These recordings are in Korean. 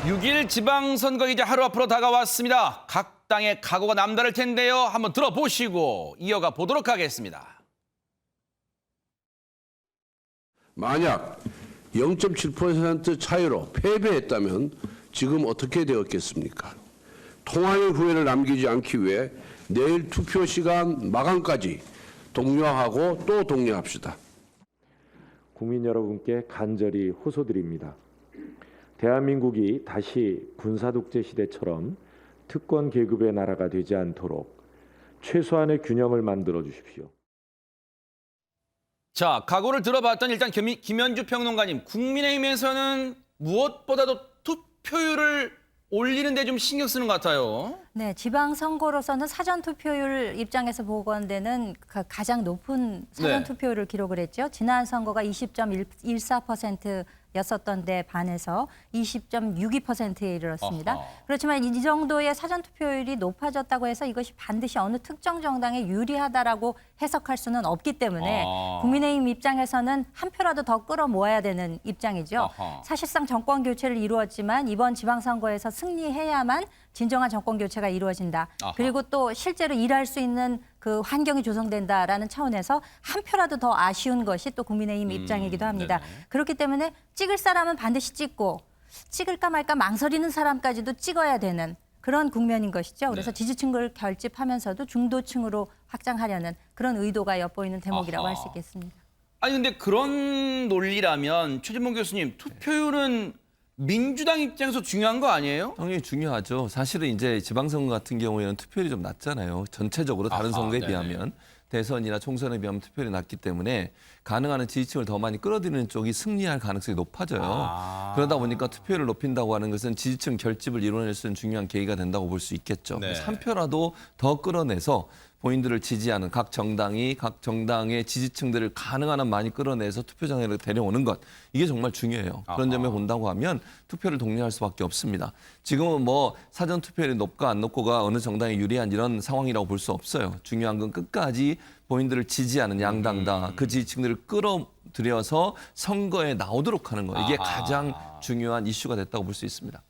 6일 지방선거 이제 하루 앞으로 다가왔습니다. 각 당의 각오가 남다를 텐데요. 한번 들어보시고 이어가 보도록 하겠습니다. 만약 0.7% 차이로 패배했다면 지금 어떻게 되었겠습니까? 통화의 후회를 남기지 않기 위해 내일 투표 시간 마감까지 독려하고 또 독려합시다. 국민 여러분께 간절히 호소드립니다. 대한민국이 다시 군사독재 시대처럼 특권 계급의 나라가 되지 않도록 최소한의 균형을 만들어 주십시오. 자, 각오를 들어봤더니 일단 김현주 평론가님, 국민의힘에서는 무엇보다도 투표율을 올리는 데 좀 신경 쓰는 것 같아요. 네, 지방선거로서는 사전투표율 입장에서 보건되는 가장 높은 사전투표율을 기록을 했죠. 지난 선거가 20.14%였었던 데 반해서 20.62%에 이르렀습니다. 그렇지만 이 정도의 사전투표율이 높아졌다고 해서 이것이 반드시 어느 특정 정당에 유리하다라고 해석할 수는 없기 때문에 국민의힘 입장에서는 한 표라도 더 끌어모아야 되는 입장이죠. 사실상 정권 교체를 이루었지만 이번 지방선거에서 승리해야만 진정한 정권 교체가 이루어진다. 그리고 또 실제로 일할 수 있는 그 환경이 조성된다라는 차원에서 한 표라도 더 아쉬운 것이 또 국민의힘 입장이기도 합니다. 그렇기 때문에 찍을 사람은 반드시 찍고 찍을까 말까 망설이는 사람까지도 찍어야 되는 그런 국면인 것이죠. 그래서 지지층을 결집하면서도 중도층으로 확장하려는 그런 의도가 엿보이는 대목이라고 할 수 있겠습니다. 아니 근데 그런 논리라면 최진봉 교수님, 투표율은 민주당 입장에서 중요한 거 아니에요? 당연히 중요하죠. 사실은 이제 지방선거 같은 경우에는 투표율이 좀 낮잖아요. 전체적으로 다른 선거에 비하면. 대선이나 총선에 비하면 투표율이 낮기 때문에 가능한 한 지지층을 더 많이 끌어들이는 쪽이 승리할 가능성이 높아져요. 그러다 보니까 투표율을 높인다고 하는 것은 지지층 결집을 이뤄낼 수 있는 중요한 계기가 된다고 볼 수 있겠죠. 그래서 한 표라도 더 끌어내서 본인들을 지지하는 각 정당이 각 정당의 지지층들을 가능한 한 많이 끌어내서 투표장으로 데려오는 것. 이게 정말 중요해요. 그런 점에 본다고 하면 투표를 독려할 수밖에 없습니다. 지금은 뭐 사전 투표율이 높고 안 높고가 어느 정당에 유리한 이런 상황이라고 볼 수 없어요. 중요한 건 끝까지 본인들을 지지하는 양당다. 그 지지층들을 끌어들여서 선거에 나오도록 하는 거. 이게 가장 중요한 이슈가 됐다고 볼 수 있습니다.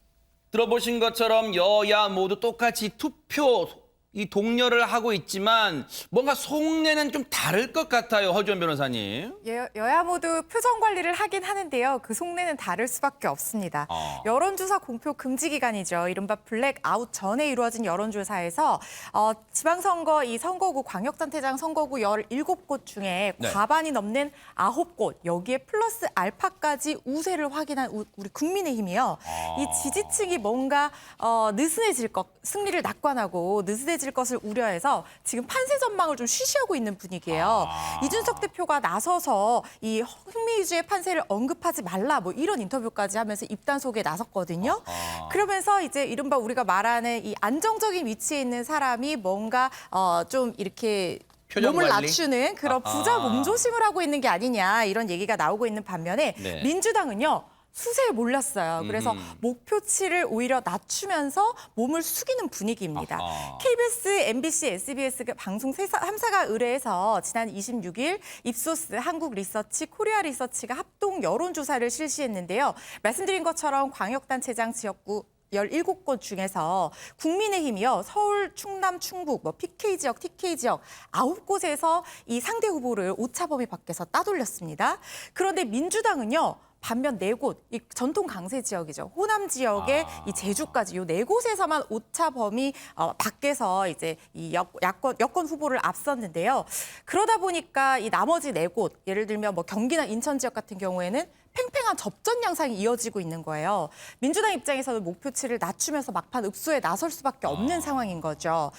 들어보신 것처럼 여야 모두 똑같이 투표 이 독려를 하고 있지만 뭔가 속내는 좀 다를 것 같아요. 허주원 변호사님. 여야 모두 표정 관리를 하긴 하는데요. 그 속내는 다를 수밖에 없습니다. 여론조사 공표 금지 기간이죠. 이른바 블랙아웃 전에 이루어진 여론조사에서 지방선거 이 선거구 광역단체장 선거구 17곳 중에 과반이 넘는 9곳 여기에 플러스 알파까지 우세를 확인한 우리 국민의힘이요. 이 지지층이 뭔가 느슨해질 것, 승리를 낙관하고 느슨해질 것을 우려해서 지금 판세 전망을 좀 쉬쉬하고 있는 분위기예요. 이준석 대표가 나서서 이 흥미 위주의 판세를 언급하지 말라 뭐 이런 인터뷰까지 하면서 입단 소개에 나섰거든요. 그러면서 이제 이른바 우리가 말하는 이 안정적인 위치에 있는 사람이 뭔가 좀 이렇게 몸을 낮추는 그런 부자 몸조심을 하고 있는 게 아니냐 이런 얘기가 나오고 있는 반면에 민주당은요. 수세에 몰렸어요. 그래서 목표치를 오히려 낮추면서 몸을 숙이는 분위기입니다. KBS, MBC, SBS 방송 3사가 의뢰해서 지난 26일 입소스, 한국리서치, 코리아리서치가 합동 여론조사를 실시했는데요. 말씀드린 것처럼 광역단체장 지역구 17곳 중에서 국민의힘이요. 서울, 충남, 충북, PK 지역, TK 지역 9곳에서 이 상대 후보를 오차범위 밖에서 따돌렸습니다. 그런데 민주당은요. 반면 4곳, 이 전통 강세 지역이죠. 호남 지역의 이 제주까지 이 4곳에서만 오차 범위 밖에서 이제 이 여권 후보를 앞섰는데요. 그러다 보니까 이 나머지 4곳, 예를 들면 뭐 경기나 인천 지역 같은 경우에는 팽팽한 접전 양상이 이어지고 있는 거예요. 민주당 입장에서는 목표치를 낮추면서 막판 읍소에 나설 수밖에 없는 상황인 거죠.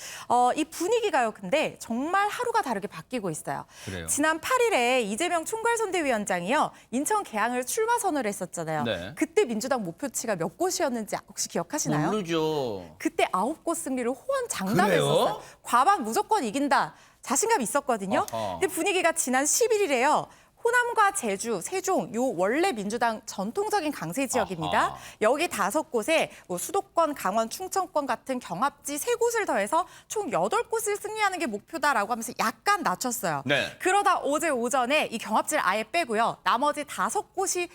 이 분위기가요. 근데 정말 하루가 다르게 바뀌고 있어요. 그래요? 지난 8일에 이재명 총괄선대위원장이요. 인천 계양을 출마 선언을 했었잖아요. 그때 민주당 목표치가 몇 곳이었는지 혹시 기억하시나요? 모르죠. 그때 9곳 승리를 호언장담했었어요. 과반 무조건 이긴다. 자신감이 있었거든요. 근데 분위기가 지난 11일에요. 호남과 제주, 세종 요 원래 민주당 전통적인 강세 지역입니다. 아하. 여기 5곳에 뭐 수도권, 강원, 충청권 같은 경합지 3곳을 더해서 총 8곳을 승리하는 게 목표다라고 하면서 약간 낮췄어요. 네. 그러다 어제 오전에 이 경합지를 아예 빼고요. 나머지 5곳이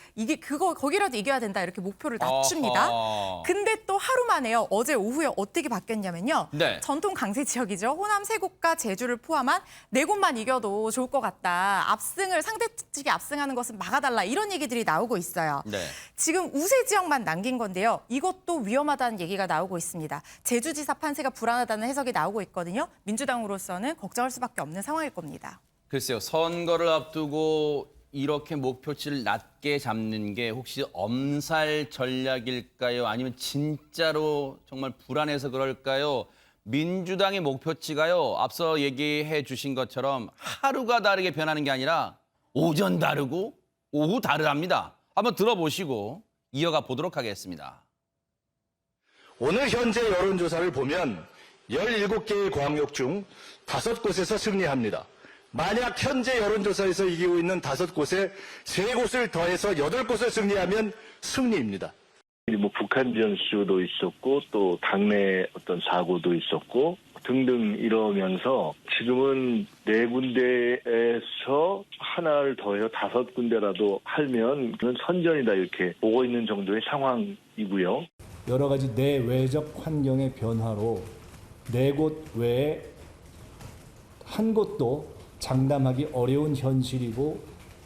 거기라도 이겨야 된다 이렇게 목표를 낮춥니다. 아하. 근데 또 하루 만에요. 어제 오후에 어떻게 바뀌었냐면요. 네. 전통 강세 지역이죠. 호남 3곳과 제주를 포함한 4곳만 이겨도 좋을 것 같다. 상대 측이 압승하는 것은 막아달라. 이런 얘기들이 나오고 있어요. 네. 지금 우세 지역만 남긴 건데요. 이것도 위험하다는 얘기가 나오고 있습니다. 제주지사 판세가 불안하다는 해석이 나오고 있거든요. 민주당으로서는 걱정할 수밖에 없는 상황일 겁니다. 글쎄요. 선거를 앞두고 이렇게 목표치를 낮게 잡는 게 혹시 엄살 전략일까요? 아니면 진짜로 정말 불안해서 그럴까요? 민주당의 목표치가요. 앞서 얘기해 주신 것처럼 하루가 다르게 변하는 게 아니라 오전 다르고 오후 다르답니다. 한번 들어보시고 이어가 보도록 하겠습니다. 오늘 현재 여론조사를 보면 17개의 광역 중 5곳에서 승리합니다. 만약 현재 여론조사에서 이기고 있는 5곳에 3곳을 더해서 8곳을 승리하면 승리입니다. 뭐 북한 변수도 있었고 또 당내 어떤 사고도 있었고 등등 이러면서 지금은 4군데에서 하나를 더해서 5군데라도 하면 그건 선전이다 이렇게 보고 있는 정도의 상황이고요. 여러 가지 내외적 환경의 변화로 4곳 외에 한 곳도 장담하기 어려운 현실이고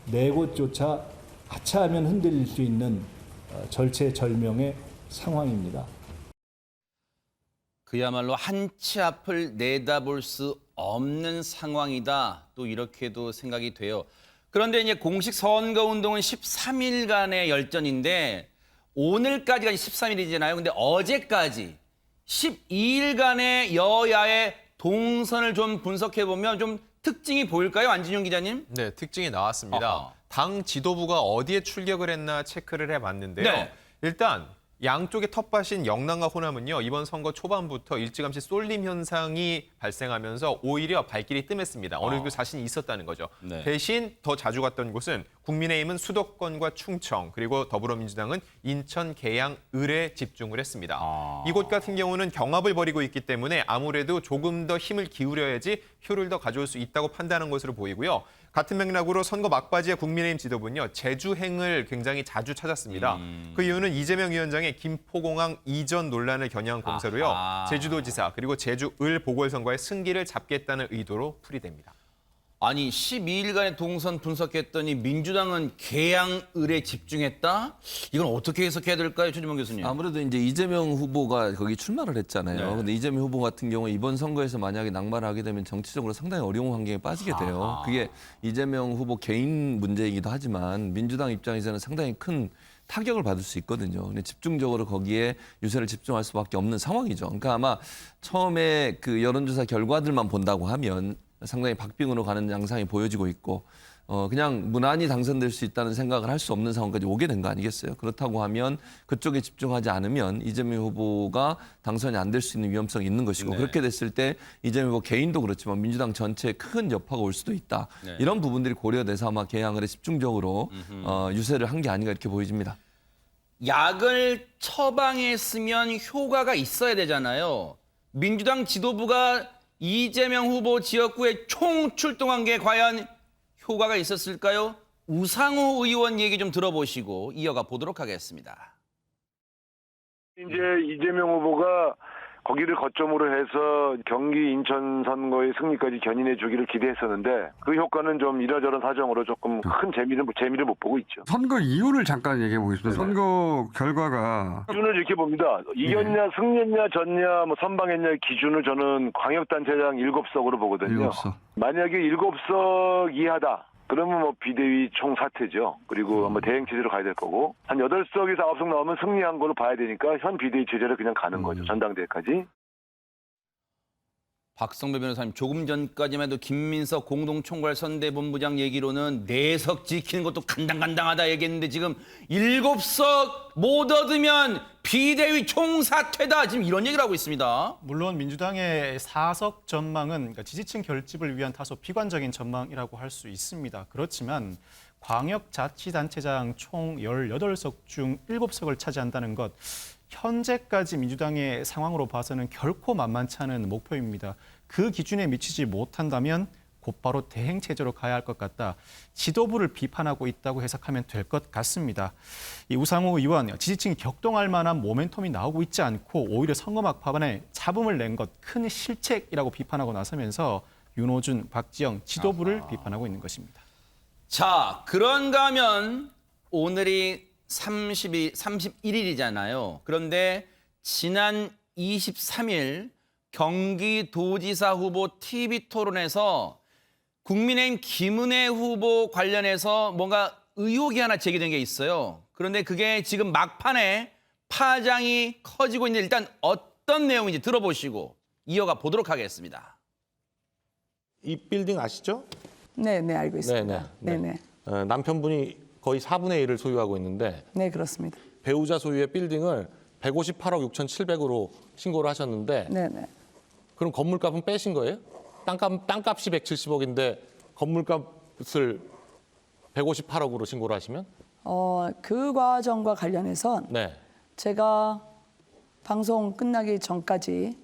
4곳조차 하차하면 흔들릴 수 있는 절체절명의 상황입니다. 그야말로 한 치 앞을 내다볼 수 없는 상황이다. 또 이렇게도 생각이 돼요. 그런데 이제 공식 선거운동은 13일간의 열전인데 오늘까지가 13일이잖아요. 근데 어제까지 12일간의 여야의 동선을 좀 분석해보면 좀 특징이 보일까요? 안진용 기자님? 네, 특징이 나왔습니다. 아하. 당 지도부가 어디에 출격을 했나 체크를 해봤는데요. 네. 일단 양쪽의 텃밭인 영남과 호남은요. 이번 선거 초반부터 일찌감치 쏠림 현상이 발생하면서 오히려 발길이 뜸했습니다. 어느 정도 자신이 있었다는 거죠. 네. 대신 더 자주 갔던 곳은 국민의힘은 수도권과 충청, 그리고 더불어민주당은 인천, 계양, 을에 집중을 했습니다. 이곳 같은 경우는 경합을 벌이고 있기 때문에 아무래도 조금 더 힘을 기울여야지 표를 더 가져올 수 있다고 판단한 것으로 보이고요. 같은 맥락으로 선거 막바지에 국민의힘 지도부는요. 제주행을 굉장히 자주 찾았습니다. 그 이유는 이재명 위원장의 김포공항 이전 논란을 겨냥한 공세로요. 아하. 제주도지사 그리고 제주 을 보궐선거의 승기를 잡겠다는 의도로 풀이됩니다. 아니 12일간의 동선 분석했더니 민주당은 계양을에 집중했다? 이건 어떻게 해석해야 될까요, 최진봉 교수님? 아무래도 이제 이재명 후보가 거기 출마를 했잖아요. 네. 근데 이재명 후보 같은 경우 이번 선거에서 만약에 낙마를 하게 되면 정치적으로 상당히 어려운 환경에 빠지게 돼요. 그게 이재명 후보 개인 문제이기도 하지만 민주당 입장에서는 상당히 큰 타격을 받을 수 있거든요. 근데 집중적으로 거기에 유세를 집중할 수밖에 없는 상황이죠. 그러니까 아마 처음에 그 여론조사 결과들만 본다고 하면 상당히 박빙으로 가는 양상이 보여지고 있고 그냥 무난히 당선될 수 있다는 생각을 할 수 없는 상황까지 오게 된 거 아니겠어요? 그렇다고 하면 그쪽에 집중하지 않으면 이재명 후보가 당선이 안 될 수 있는 위험성이 있는 것이고 네. 그렇게 됐을 때 이재명 후보 개인도 그렇지만 민주당 전체에 큰 여파가 올 수도 있다. 네. 이런 부분들이 고려돼서 아마 개항을 집중적으로 유세를 한 게 아닌가 이렇게 보여집니다. 약을 처방했으면 효과가 있어야 되잖아요. 민주당 지도부가 이재명 후보 지역구에 총 출동한 게 과연 효과가 있었을까요? 우상호 의원 얘기 좀 들어보시고 이어가 보도록 하겠습니다. 이제 이재명 후보가 거기를 거점으로 해서 경기 인천 선거의 승리까지 견인해 주기를 기대했었는데 그 효과는 좀 이러저런 사정으로 조금 큰 재미를 못 보고 있죠. 선거 이유를 잠깐 얘기해 보겠습니다. 선거 결과가 기준을 이렇게 봅니다. 이겼냐, 승리했냐, 졌냐, 뭐 선방했냐의 기준을 저는 광역단체장 7석으로 보거든요. 7석. 만약에 7석 이하다. 그러면 뭐 비대위 총사퇴죠. 그리고 뭐 대행 체제로 가야 될 거고 한 8석에서 9석 나오면 승리한 걸로 봐야 되니까 현 비대위 체제로 그냥 가는 거죠. 전당대회까지. 박성배 변호사님, 조금 전까지만 해도 김민석 공동총괄 선대본부장 얘기로는 4석 지키는 것도 간당간당하다 얘기했는데 지금 7석 못 얻으면 비대위 총사퇴다. 지금 이런 얘기를 하고 있습니다. 물론 민주당의 4석 전망은 그러니까 지지층 결집을 위한 다소 비관적인 전망이라고 할 수 있습니다. 그렇지만 광역자치단체장 총 18석 중 7석을 차지한다는 것, 현재까지 민주당의 상황으로 봐서는 결코 만만치 않은 목표입니다. 그 기준에 미치지 못한다면 곧바로 대행체제로 가야 할 것 같다. 지도부를 비판하고 있다고 해석하면 될 것 같습니다. 이 우상호 의원, 지지층이 격동할 만한 모멘텀이 나오고 있지 않고 오히려 선거 막판에 잡음을 낸 것 큰 실책이라고 비판하고 나서면서 윤호준, 박지영 지도부를 비판하고 있는 것입니다. 자, 그런가 하면 오늘이 31일이잖아요. 그런데 지난 23일 경기도지사 후보 TV토론에서 국민의힘 김은혜 후보 관련해서 뭔가 의혹이 하나 제기된 게 있어요. 그런데 그게 지금 막판에 파장이 커지고 있는데 일단 어떤 내용인지 들어보시고 이어가 보도록 하겠습니다. 이 빌딩 아시죠? 네, 알고 있습니다. 네. 남편분이 거의 4분의 1을 소유하고 있는데 네, 그렇습니다. 배우자 소유의 빌딩을 158억 6,700으로 신고를 하셨는데 네. 그럼 건물값은 빼신 거예요? 땅값이 170억인데 건물값을 158억으로 신고를 하시면? 그 과정과 관련해서 네. 제가 방송 끝나기 전까지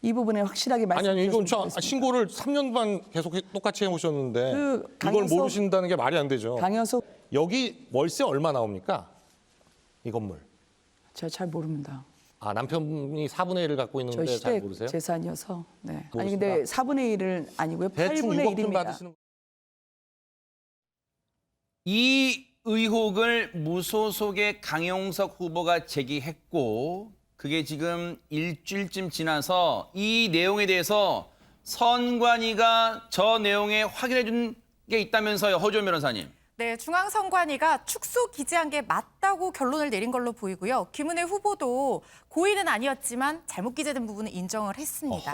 이 부분에 확실하게 말씀드렸습니다. 이건 신고를 3년반 계속 똑같이 해오셨는데 이걸 모르신다는 게 말이 안 되죠. 강효석 여기 월세 얼마 나옵니까? 이 건물. 제가 잘 모릅니다. 남편이 4분의 1을 갖고 있는데 저희 잘 시댁 모르세요? 재산이어서. 네. 모르십니까? 아니 근데 4분의 1은 아니고요. 대충 8분의 6억 좀 1입니다. 받으시는 이 의혹을 무소속의 강용석 후보가 제기했고 그게 지금 일주일쯤 지나서 이 내용에 대해서 선관위가 저 내용에 확인해 준 게 있다면서요, 허주원 변호사님. 네, 중앙선관위가 축소 기재한 게 맞다고 결론을 내린 걸로 보이고요. 김은혜 후보도 고의는 아니었지만 잘못 기재된 부분은 인정을 했습니다.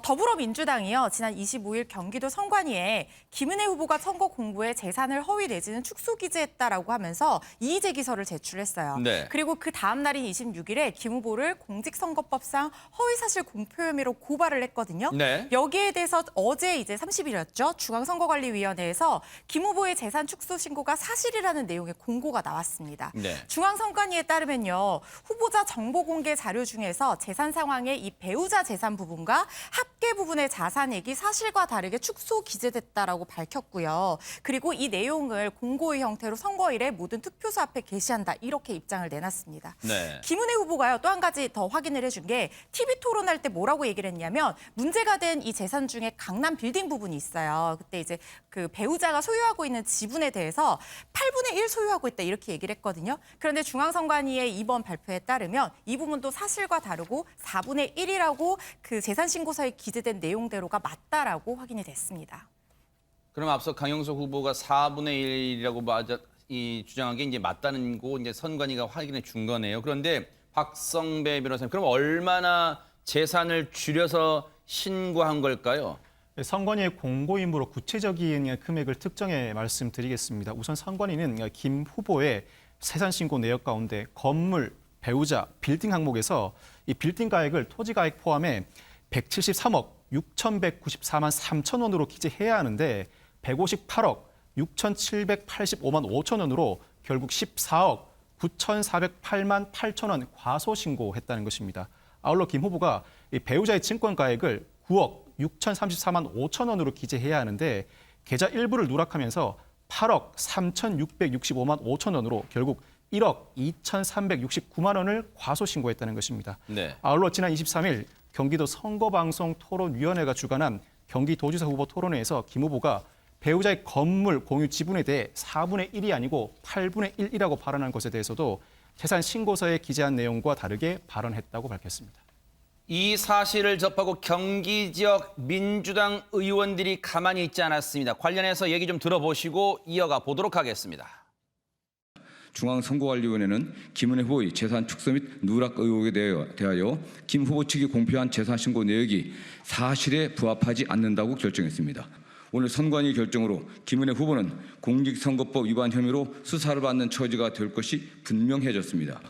더불어민주당이요. 지난 25일 경기도 선관위에 김은혜 후보가 선거 공보에 재산을 허위 내지는 축소 기재했다라고 하면서 이의제기서를 제출했어요. 네. 그리고 그 다음 날인 26일에 김 후보를 공직선거법상 허위사실 공표 혐의로 고발을 했거든요. 네. 여기에 대해서 어제 이제 30일이었죠. 중앙선거관리위원회에서 김 후보의 재산 축소 신고가 사실이라는 내용의 공고가 나왔습니다. 네. 중앙선관위에 따르면요. 후보자 정보 공개 자료 중에서 재산 상황의 이 배우자 재산 부분과 합계 부분의 자산액이 사실과 다르게 축소 기재됐다라고 밝혔고요. 그리고 이 내용을 공고의 형태로 선거일에 모든 투표소 앞에 게시한다. 이렇게 입장을 내놨습니다. 네. 김은혜 후보가요. 또 한 가지 더 확인을 해준 게 TV 토론할 때 뭐라고 얘기를 했냐면 문제가 된 이 재산 중에 강남 빌딩 부분이 있어요. 그때 이제 그 배우자가 소유하고 있는 지분에 대해서 8분의 1 소유하고 있다 이렇게 얘기를 했거든요. 그런데 중앙선관위의 이번 발표에 따르면 이 부분도 사실과 다르고 4분의 1이라고 그 재산신고서에 기재된 내용대로가 맞다라고 확인이 됐습니다. 그럼 앞서 강용석 후보가 4분의 1이라고 주장한 게 이제 맞다는 거 이제 선관위가 확인해 준 거네요. 그런데 박성배 변호사님, 그럼 얼마나 재산을 줄여서 신고한 걸까요? 선관위의 공고임으로 구체적인 금액을 특정해 말씀드리겠습니다. 우선 선관위는 김 후보의 세산 신고 내역 가운데 건물, 배우자, 빌딩 항목에서 이 빌딩 가액을 토지 가액 포함해 173억 6,194만 3천 원으로 기재해야 하는데 158억 6,785만 5천 원으로 결국 14억 9,408만 8천 원 과소 신고했다는 것입니다. 아울러 김 후보가 이 배우자의 증권 가액을 9억 6,034만 5천 원으로 기재해야 하는데 계좌 일부를 누락하면서 8억 3,665만 5천 원으로 결국 1억 2,369만 원을 과소 신고했다는 것입니다. 네. 아울러 지난 23일 경기도 선거방송토론위원회가 주관한 경기도지사 후보 토론회에서 김 후보가 배우자의 건물 공유 지분에 대해 4분의 1이 아니고 8분의 1이라고 발언한 것에 대해서도 재산 신고서에 기재한 내용과 다르게 발언했다고 밝혔습니다. 이 사실을 접하고 경기 지역 민주당 의원들이 가만히 있지 않았습니다. 관련해서 얘기 좀 들어보시고 이어가 보도록 하겠습니다. 중앙선거관리위원회는 김은혜 후보의 재산 축소 및 누락 의혹에 대하여 김 후보 측이 공표한 재산 신고 내역이 사실에 부합하지 않는다고 결정했습니다. 오늘 선관위 결정으로 김은혜 후보는 공직선거법 위반 혐의로 수사를 받는 처지가 될 것이 분명해졌습니다.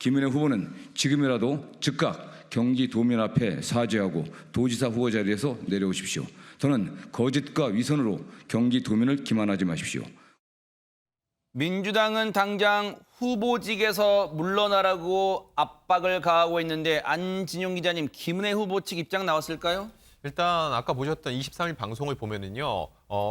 김은혜 후보는 지금이라도 즉각 경기도민 앞에 사죄하고 도지사 후보 자리에서 내려오십시오. 더는 거짓과 위선으로 경기도민을 기만하지 마십시오. 민주당은 당장 후보직에서 물러나라고 압박을 가하고 있는데 안진용 기자님, 김은혜 후보 측 입장 나왔을까요? 일단 아까 보셨던 23일 방송을 보면은요,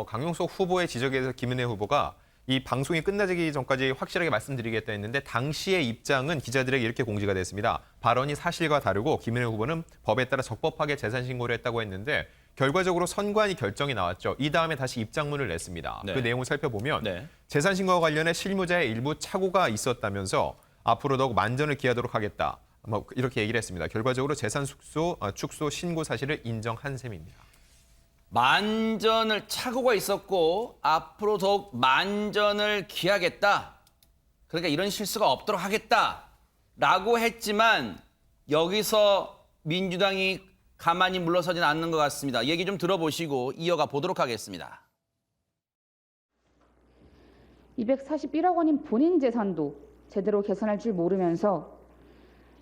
강용석 후보의 지적에 대해서 김은혜 후보가 이 방송이 끝나기 전까지 확실하게 말씀드리겠다 했는데 당시의 입장은 기자들에게 이렇게 공지가 됐습니다. 발언이 사실과 다르고 김은혜 후보는 법에 따라 적법하게 재산 신고를 했다고 했는데 결과적으로 선관위 결정이 나왔죠. 이 다음에 다시 입장문을 냈습니다. 네. 그 내용을 살펴보면 네. 재산 신고와 관련해 실무자의 일부 착오가 있었다면서 앞으로 더욱 만전을 기하도록 하겠다. 뭐 이렇게 얘기를 했습니다. 결과적으로 재산 축소 신고 사실을 인정한 셈입니다. 만전을 착오가 있었고 앞으로 더욱 만전을 기하겠다. 그러니까 이런 실수가 없도록 하겠다라고 했지만 여기서 민주당이 가만히 물러서지는 않는 것 같습니다. 얘기 좀 들어보시고 이어가 보도록 하겠습니다. 241억 원인 본인 재산도 제대로 계산할 줄 모르면서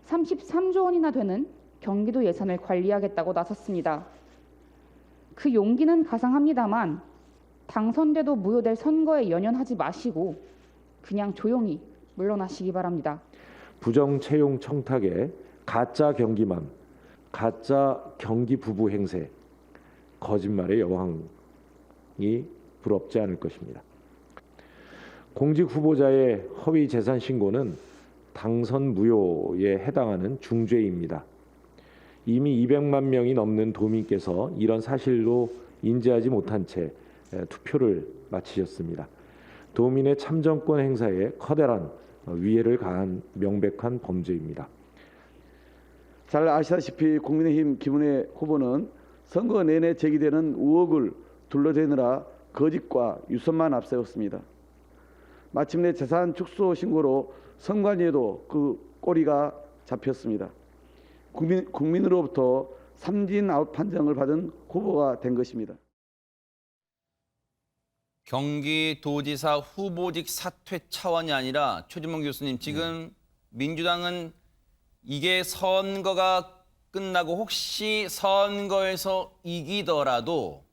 33조 원이나 되는 경기도 예산을 관리하겠다고 나섰습니다. 그 용기는 가상합니다만 당선돼도 무효될 선거에 연연하지 마시고 그냥 조용히 물러나시기 바랍니다. 부정 채용 청탁에 가짜 경기맘, 가짜 경기 부부 행세, 거짓말의 여왕이 부럽지 않을 것입니다. 공직 후보자의 허위 재산 신고는 당선 무효에 해당하는 중죄입니다. 이미 200만 명이 넘는 도민께서 이런 사실로 인지하지 못한 채 투표를 마치셨습니다. 도민의 참정권 행사에 커다란 위해를 가한 명백한 범죄입니다. 잘 아시다시피 국민의힘 김은혜 후보는 선거 내내 제기되는 의혹을 둘러대느라 거짓과 유선만 앞세웠습니다. 마침내 재산 축소 신고로 선관위에도 그 꼬리가 잡혔습니다. 국민으로부터 삼진 아웃 판정을 받은 후보가 된 것입니다. 경기도지사 후보직 사퇴 차원이 아니라 최진봉 교수님, 지금 민주당은 이게 선거가 끝나고 혹시 선거에서 이기더라도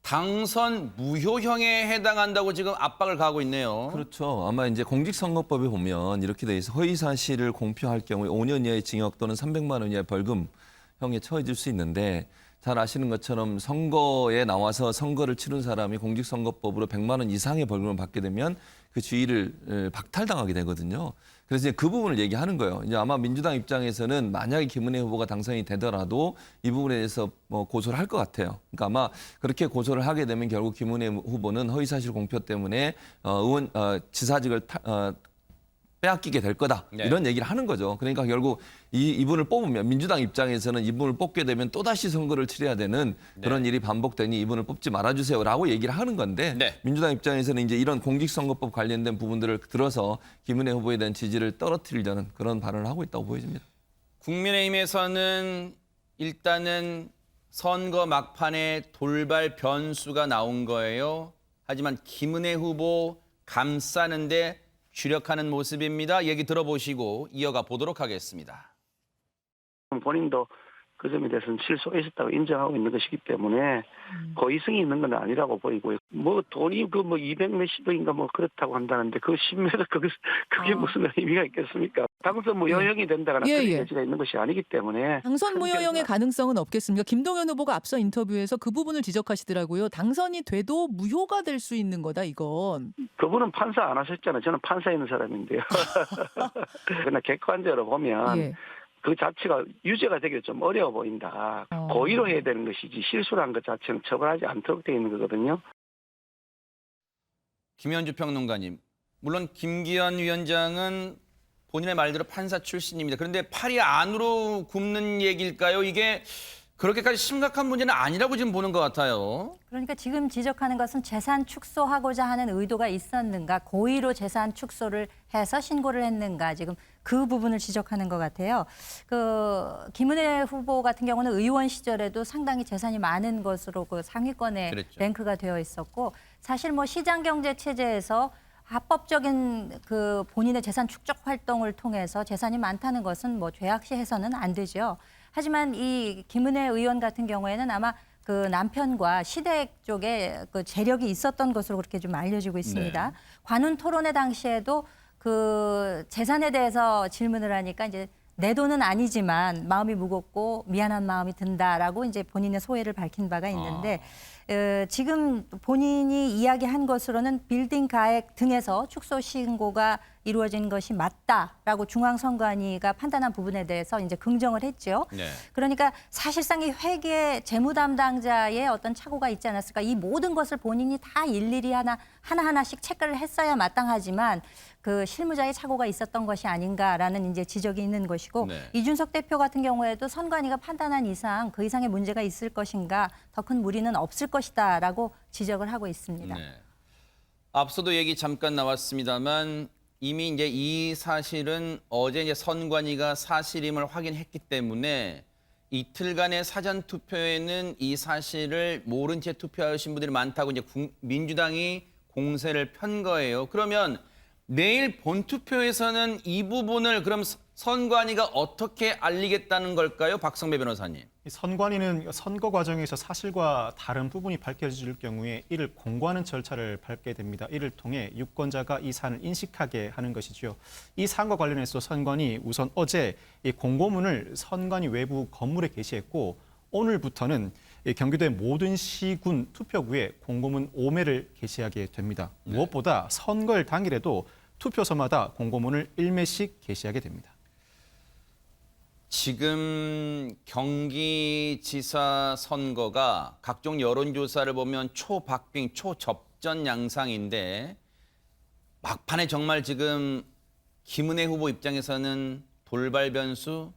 당선 무효형에 해당한다고 지금 압박을 가하고 있네요. 그렇죠. 아마 이제 공직선거법에 보면 이렇게 돼 있어 허위 사실을 공표할 경우에 5년 이하의 징역 또는 300만 원 이하의 벌금형에 처해질 수 있는데 잘 아시는 것처럼 선거에 나와서 선거를 치른 사람이 공직선거법으로 100만 원 이상의 벌금을 받게 되면 그 지위를 박탈당하게 되거든요. 그래서 이제 그 부분을 얘기하는 거예요. 이제 아마 민주당 입장에서는 만약에 김은혜 후보가 당선이 되더라도 이 부분에 대해서 뭐 고소를 할 것 같아요. 그러니까 아마 그렇게 고소를 하게 되면 결국 김은혜 후보는 허위사실 공표 때문에 지사직을 빼앗기게 될 거다. 네. 이런 얘기를 하는 거죠. 그러니까 결국 이분을 뽑으면 민주당 입장에서는 이분을 뽑게 되면 또다시 선거를 치러야 되는 그런 일이 반복되니 이분을 뽑지 말아주세요라고 얘기를 하는 건데 민주당 입장에서는 이제 이런 공직선거법 관련된 부분들을 들어서 김은혜 후보에 대한 지지를 떨어뜨리려는 그런 발언을 하고 있다고 보여집니다. 국민의힘에서는 일단은 선거 막판에 돌발 변수가 나온 거예요. 하지만 김은혜 후보 감싸는데 주력하는 모습입니다. 얘기 들어보시고 이어가 보도록 하겠습니다. 본인도 그 점에 대해서는 실수가 있었다고 인정하고 있는 것이기 때문에 고의성이 있는 건 아니라고 보이고요. 뭐 돈이 그 뭐 200 몇십억인가 뭐 그렇다고 한다는데 그 10m 그게 무슨 의미가 있겠습니까? 당선 무효형이 된다거나 그런 여지가 있는 것이 아니기 때문에 당선 무효형의 가능성은 없겠습니까? 김동연 후보가 앞서 인터뷰에서 그 부분을 지적하시더라고요. 당선이 돼도 무효가 될 수 있는 거다 이건. 그분은 판사 안 하셨잖아요. 저는 판사에 있는 사람인데요. 그러나 객관적으로 보면 그 자체가 유죄가 되기 좀 어려워 보인다. 고의로 해야 되는 것이지 실수란 것 자체는 처벌하지 않도록 되어 있는 거거든요. 김현주 평론가님, 물론 김기현 위원장은 본인의 말대로 판사 출신입니다. 그런데 팔이 안으로 굽는 얘기일까요? 이게 그렇게까지 심각한 문제는 아니라고 지금 보는 것 같아요. 그러니까 지금 지적하는 것은 재산 축소하고자 하는 의도가 있었는가, 고의로 재산 축소를 해서 신고를 했는가, 지금 그 부분을 지적하는 것 같아요. 김은혜 후보 같은 경우는 의원 시절에도 상당히 재산이 많은 것으로 그 상위권에 랭크가 되어 있었고, 사실 뭐 시장 경제 체제에서 합법적인 그 본인의 재산 축적 활동을 통해서 재산이 많다는 것은 뭐 죄악시해서는 안 되죠. 하지만 이 김은혜 의원 같은 경우에는 아마 그 남편과 시댁 쪽에 그 재력이 있었던 것으로 그렇게 좀 알려지고 있습니다. 네. 관훈 토론회 당시에도 그 재산에 대해서 질문을 하니까 이제 내 돈은 아니지만 마음이 무겁고 미안한 마음이 든다라고 이제 본인의 소회를 밝힌 바가 있는데 지금 본인이 이야기한 것으로는 빌딩 가액 등에서 축소 신고가 이루어진 것이 맞다라고 중앙선관위가 판단한 부분에 대해서 이제 긍정을 했죠. 네. 그러니까 사실상 이 회계 재무 담당자의 어떤 착오가 있지 않았을까. 이 모든 것을 본인이 다 일일이 하나하나씩 체크를 했어야 마땅하지만 그 실무자의 착오가 있었던 것이 아닌가라는 이제 지적이 있는 것이고 네. 이준석 대표 같은 경우에도 선관위가 판단한 이상 그 이상의 문제가 있을 것인가 더 큰 무리는 없을 것이다라고 지적을 하고 있습니다. 네. 앞서도 얘기 잠깐 나왔습니다만 이미 이제 이 사실은 어제 이제 선관위가 사실임을 확인했기 때문에 이틀간의 사전 투표에는 이 사실을 모른 채 투표하신 분들이 많다고 이제 민주당이 공세를 편 거예요. 그러면 내일 본투표에서는 이 부분을 그럼 선관위가 어떻게 알리겠다는 걸까요? 박성배 변호사님. 선관위는 선거 과정에서 사실과 다른 부분이 밝혀질 경우에 이를 공고하는 절차를 밟게 됩니다. 이를 통해 유권자가 이 사안을 인식하게 하는 것이죠. 이 사안과 관련해서 선관위 우선 어제 이 공고문을 선관위 외부 건물에 게시했고 오늘부터는 경기도의 모든 시군 투표구에 공고문 5매를 게시하게 됩니다. 무엇보다 선거일 당일에도 투표소마다 공고문을 1매씩 게시하게 됩니다. 지금 경기지사 선거가 각종 여론조사를 보면 초박빙, 초접전 양상인데 막판에 정말 지금 김은혜 후보 입장에서는 돌발 변수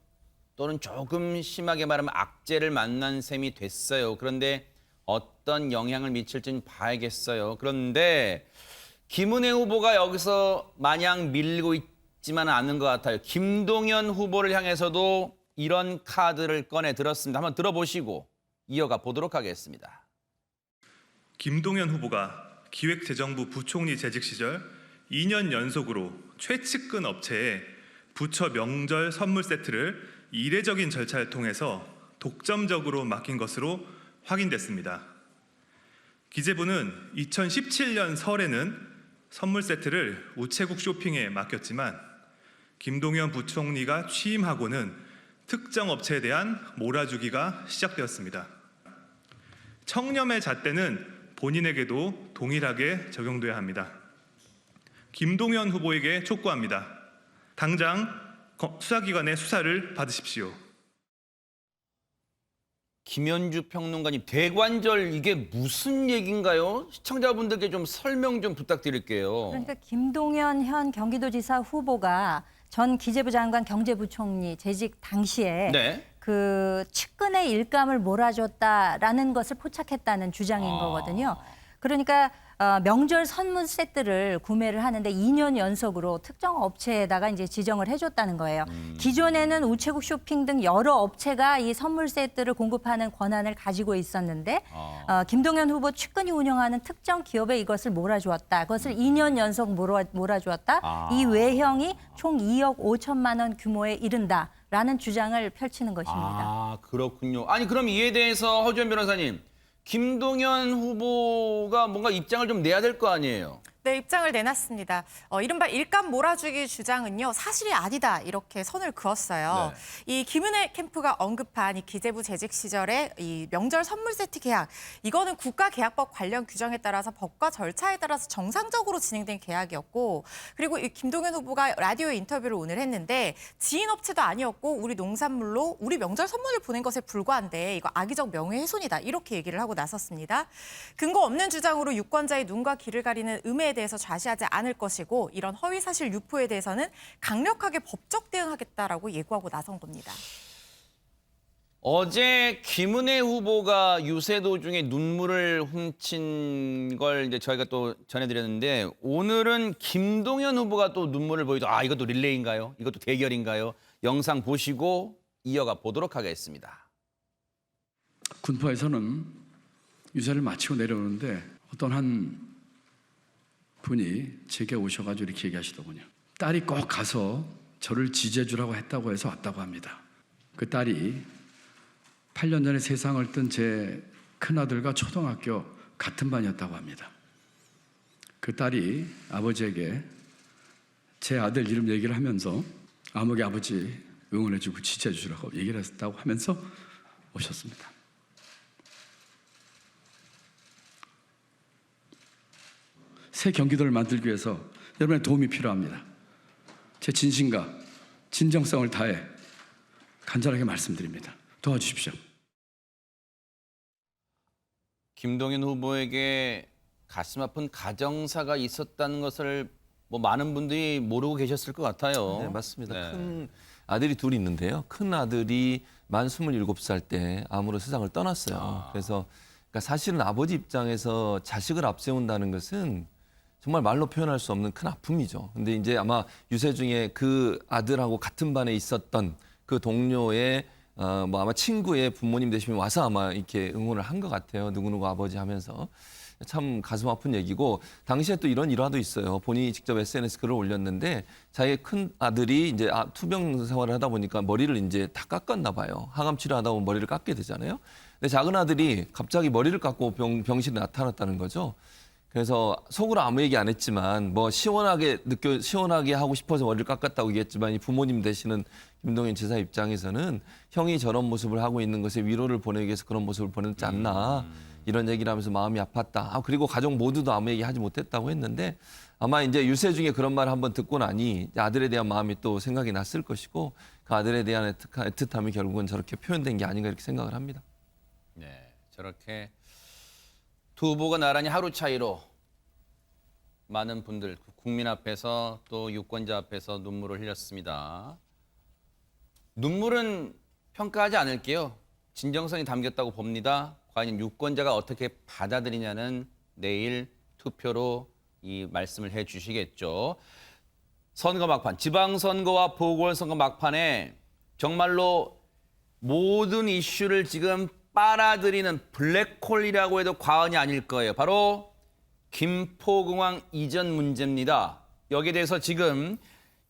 또는 조금 심하게 말하면 악재를 만난 셈이 됐어요. 그런데 어떤 영향을 미칠지는 봐야겠어요. 그런데 김은혜 후보가 여기서 마냥 밀고 있지만은 않은 것 같아요. 김동연 후보를 향해서도 이런 카드를 꺼내 들었습니다. 한번 들어보시고 이어가 보도록 하겠습니다. 김동연 후보가 기획재정부 부총리 재직 시절 2년 연속으로 최측근 업체에 부처 명절 선물 세트를 이례적인 절차를 통해서 독점적으로 맡긴 것으로 확인됐습니다. 기재부는 2017년 설에는 선물 세트를 우체국 쇼핑에 맡겼지만 김동연 부총리가 취임하고는 특정 업체에 대한 몰아주기가 시작되었습니다. 청렴의 잣대는 본인에게도 동일하게 적용돼야 합니다. 김동연 후보에게 촉구합니다. 당장 수사기관의 수사를 받으십시오. 김현주 평론가님, 대관절 이게 무슨 얘기인가요? 시청자분들께 좀 설명 좀 부탁드릴게요. 그러니까 김동연 현 경기도지사 후보가 전 기재부 장관 경제부총리 재직 당시에 네. 그 측근의 일감을 몰아줬다라는 것을 포착했다는 주장인 거거든요. 그러니까 명절 선물 세트를 구매를 하는데 2년 연속으로 특정 업체에다가 이제 지정을 해줬다는 거예요. 기존에는 우체국 쇼핑 등 여러 업체가 이 선물 세트를 공급하는 권한을 가지고 있었는데 김동연 후보 측근이 운영하는 특정 기업에 이것을 몰아주었다. 그것을 2년 연속 몰아주었다. 이 외형이 총 2억 5천만 원 규모에 이른다라는 주장을 펼치는 것입니다. 아, 그렇군요. 아니 그럼 이에 대해서 허주연 변호사님, 김동연 후보가 뭔가 입장을 좀 내야 될 거 아니에요? 네, 입장을 내놨습니다. 이른바 일감 몰아주기 주장은요, 사실이 아니다 이렇게 선을 그었어요. 이 김은혜 캠프가 언급한 이 기재부 재직 시절에 이 명절 선물 세트 계약, 이거는 국가계약법 관련 규정에 따라서 법과 절차에 따라서 정상적으로 진행된 계약이었고, 그리고 이 김동연 후보가 라디오 인터뷰를 오늘 했는데 지인 업체도 아니었고 우리 농산물로 우리 명절 선물을 보낸 것에 불과한데 이거 악의적 명예훼손이다 이렇게 얘기를 하고 나섰습니다. 근거 없는 주장으로 유권자의 눈과 귀를 가리는 음해에 대해서 좌시하지 않을 것이고 이런 허위 사실 유포에 대해서는 강력하게 법적 대응하겠다라고 예고하고 나선 겁니다. 어제 김은혜 후보가 유세 도중에 눈물을 훔친 걸 이제 저희가 또 전해드렸는데 오늘은 김동연 후보가 또 눈물을 보이도 이것도 릴레이인가요? 이것도 대결인가요? 영상 보시고 이어가 보도록 하겠습니다. 군포에서는 유세를 마치고 내려오는데 어떤 한 분이 제게 오셔가지고 이렇게 얘기하시더군요. 딸이 꼭 가서 저를 지지해주라고 했다고 해서 왔다고 합니다. 그 딸이 8년 전에 세상을 뜬 제 큰아들과 초등학교 같은 반이었다고 합니다. 그 딸이 아버지에게 제 아들 이름 얘기를 하면서 아무개 아버지 응원해주고 지지해주라고 얘기를 했다고 하면서 오셨습니다. 새 경기도를 만들기 위해서 여러분의 도움이 필요합니다. 제 진심과 진정성을 다해 간절하게 말씀드립니다. 도와주십시오. 김동연 후보에게 가슴 아픈 가정사가 있었다는 것을 뭐 많은 분들이 모르고 계셨을 것 같아요. 네, 맞습니다. 네. 큰 아들이 둘이 있는데요. 큰 아들이 만 27살 때 암으로 세상을 떠났어요. 그래서 그러니까 사실은 아버지 입장에서 자식을 앞세운다는 것은 정말 말로 표현할 수 없는 큰 아픔이죠. 근데 이제 아마 유세 중에 그 아들하고 같은 반에 있었던 그 동료의 뭐 아마 친구의 부모님 되시면 와서 아마 이렇게 응원을 한 것 같아요. 누구누구 아버지 하면서. 참 가슴 아픈 얘기고, 당시에 또 이런 일화도 있어요. 본인이 직접 SNS 글을 올렸는데 자기의 큰 아들이 이제 투병 생활을 하다 보니까 머리를 이제 다 깎았나 봐요. 항암 치료하다 보면 머리를 깎게 되잖아요. 근데 작은 아들이 갑자기 머리를 깎고 병실에 나타났다는 거죠. 그래서 속으로 아무 얘기 안 했지만 뭐 시원하게 하고 싶어서 머리를 깎았다고 얘기했지만, 이 부모님 되시는 김동연 지사 입장에서는 형이 저런 모습을 하고 있는 것에 위로를 보내기 위해서 그런 모습을 보냈지 않나, 이런 얘기를 하면서 마음이 아팠다. 그리고 가족 모두도 아무 얘기 하지 못했다고 했는데, 아마 이제 유세 중에 그런 말을 한번 듣고 나니 아들에 대한 마음이 또 생각이 났을 것이고, 그 아들에 대한 애틋함이 결국은 저렇게 표현된 게 아닌가 이렇게 생각을 합니다. 네, 저렇게 두 후보가 나란히 하루 차이로 많은 분들, 국민 앞에서 또 유권자 앞에서 눈물을 흘렸습니다. 눈물은 평가하지 않을게요. 진정성이 담겼다고 봅니다. 과연 유권자가 어떻게 받아들이냐는 내일 투표로 이 말씀을 해주시겠죠. 선거 막판, 지방선거와 보궐선거 막판에 정말로 모든 이슈를 지금 빨아들이는 블랙홀이라고 해도 과언이 아닐 거예요. 바로 김포공항 이전 문제입니다. 여기에 대해서 지금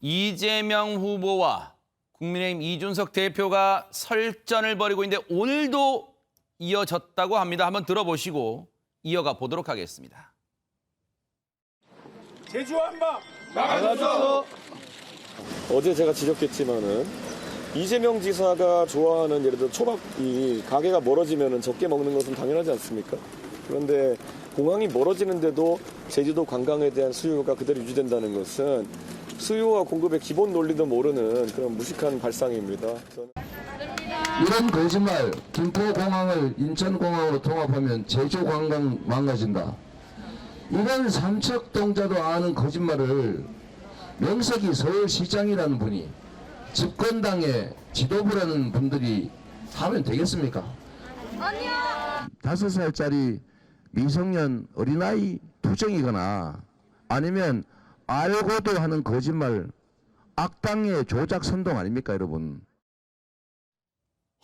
이재명 후보와 국민의힘 이준석 대표가 설전을 벌이고 있는데 오늘도 이어졌다고 합니다. 한번 들어보시고 이어가 보도록 하겠습니다. 제주 한방 나가서 어제 제가 지적했지만은 이재명 지사가 좋아하는 예를 들어 초밥 이 가게가 멀어지면은 적게 먹는 것은 당연하지 않습니까? 그런데 공항이 멀어지는데도 제주도 관광에 대한 수요가 그대로 유지된다는 것은 수요와 공급의 기본 논리도 모르는 그런 무식한 발상입니다. 이런 거짓말, 김포공항을 인천공항으로 통합하면 제주 관광 망가진다. 이런 삼척동자도 아는 거짓말을 명석이 서울시장이라는 분이, 집권당의 지도부라는 분들이 하면 되겠습니까? 아니요. 5살짜리 미성년 어린아이 투정이거나 아니면 알고도 하는 거짓말, 악당의 조작 선동 아닙니까, 여러분?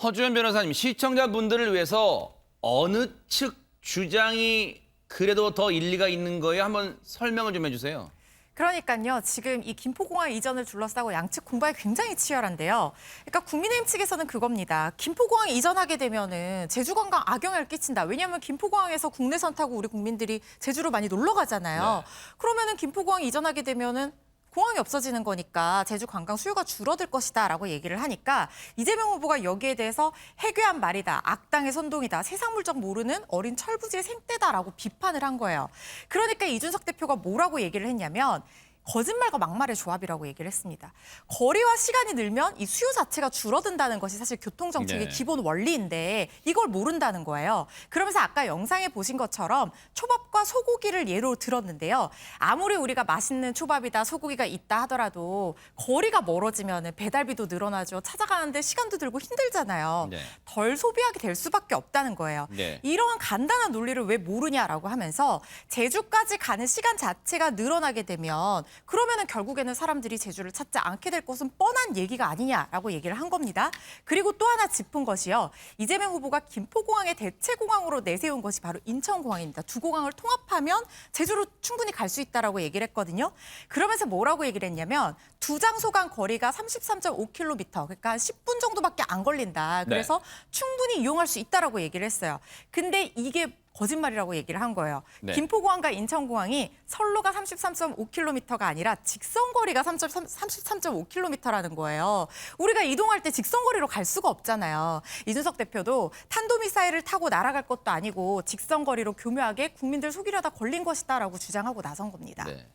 허주연 변호사님, 시청자분들을 위해서 어느 측 주장이 그래도 더 일리가 있는 거예요? 한번 설명을 좀 해주세요. 그러니까요. 지금 이 김포공항 이전을 둘러싸고 양측 공방이 굉장히 치열한데요. 그러니까 국민의힘 측에서는 그겁니다. 김포공항 이전하게 되면은 제주 관광 악영향을 끼친다. 왜냐하면 김포공항에서 국내선 타고 우리 국민들이 제주로 많이 놀러 가잖아요. 네. 그러면은 김포공항 이전하게 되면은 공항이 없어지는 거니까 제주 관광 수요가 줄어들 것이다라고 얘기를 하니까 이재명 후보가 여기에 대해서 해괴한 말이다. 악당의 선동이다. 세상 물정 모르는 어린 철부지의 생떼다라고 비판을 한 거예요. 그러니까 이준석 대표가 뭐라고 얘기를 했냐면 거짓말과 막말의 조합이라고 얘기를 했습니다. 거리와 시간이 늘면 이 수요 자체가 줄어든다는 것이 사실 교통정책의 기본 원리인데 이걸 모른다는 거예요. 그러면서 아까 영상에 보신 것처럼 초밥과 소고기를 예로 들었는데요. 아무리 우리가 맛있는 초밥이다, 소고기가 있다 하더라도 거리가 멀어지면 배달비도 늘어나죠. 찾아가는데 시간도 들고 힘들잖아요. 네. 덜 소비하게 될 수밖에 없다는 거예요. 네. 이러한 간단한 논리를 왜 모르냐라고 하면서 제주까지 가는 시간 자체가 늘어나게 되면 그러면은 결국에는 사람들이 제주를 찾지 않게 될 것은 뻔한 얘기가 아니냐라고 얘기를 한 겁니다. 그리고 또 하나 짚은 것이요. 이재명 후보가 김포공항의 대체공항으로 내세운 것이 바로 인천공항입니다. 두 공항을 통합하면 제주로 충분히 갈 수 있다라고 얘기를 했거든요. 그러면서 뭐라고 얘기를 했냐면 두 장소 간 거리가 33.5km, 그러니까 한 10분 정도밖에 안 걸린다. 그래서 충분히 이용할 수 있다라고 얘기를 했어요. 근데 이게 거짓말이라고 얘기를 한 거예요. 네. 김포공항과 인천공항이 선로가 33.5km가 아니라 직선거리가 33.5km라는 거예요. 우리가 이동할 때 직선거리로 갈 수가 없잖아요. 이준석 대표도 탄도미사일을 타고 날아갈 것도 아니고 직선거리로 교묘하게 국민들 속이려다 걸린 것이다라고 주장하고 나선 겁니다. 네.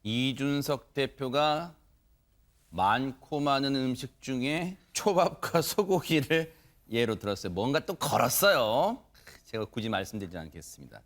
이준석 대표가 많고 많은 음식 중에 초밥과 소고기를 예로 들었어요. 뭔가 또 걸었어요. 제가 굳이 말씀드리지 않겠습니다.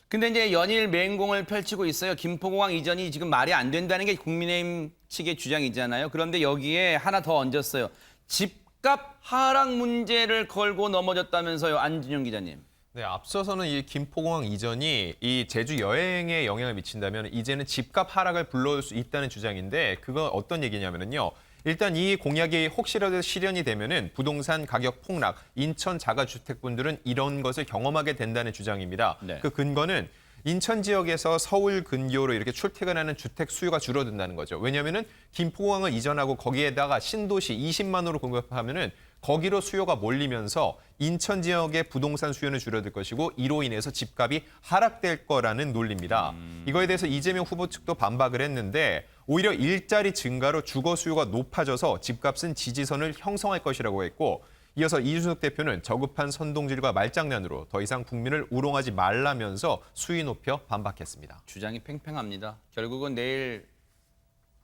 근데 이제 연일 맹공을 펼치고 있어요. 김포공항 이전이 지금 말이 안 된다는 게 국민의힘 측의 주장이잖아요. 그런데 여기에 하나 더 얹었어요. 집값 하락 문제를 걸고 넘어졌다면서요, 안진영 기자님. 네, 앞서서는 이 김포공항 이전이 이 제주 여행에 영향을 미친다면 이제는 집값 하락을 불러올 수 있다는 주장인데 그건 어떤 얘기냐면요. 일단 이 공약이 혹시라도 실현이 되면은 부동산 가격 폭락, 인천 자가주택분들은 이런 것을 경험하게 된다는 주장입니다. 네. 그 근거는 인천 지역에서 서울 근교로 이렇게 출퇴근하는 주택 수요가 줄어든다는 거죠. 왜냐하면은 김포공항을 이전하고 거기에다가 신도시 20만호로 공급하면은 거기로 수요가 몰리면서 인천 지역의 부동산 수요는 줄어들 것이고 이로 인해서 집값이 하락될 거라는 논리입니다. 이거에 대해서 이재명 후보 측도 반박을 했는데 오히려 일자리 증가로 주거 수요가 높아져서 집값은 지지선을 형성할 것이라고 했고 이어서 이준석 대표는 저급한 선동질과 말장난으로 더 이상 국민을 우롱하지 말라면서 수위 높여 반박했습니다. 주장이 팽팽합니다. 결국은 내일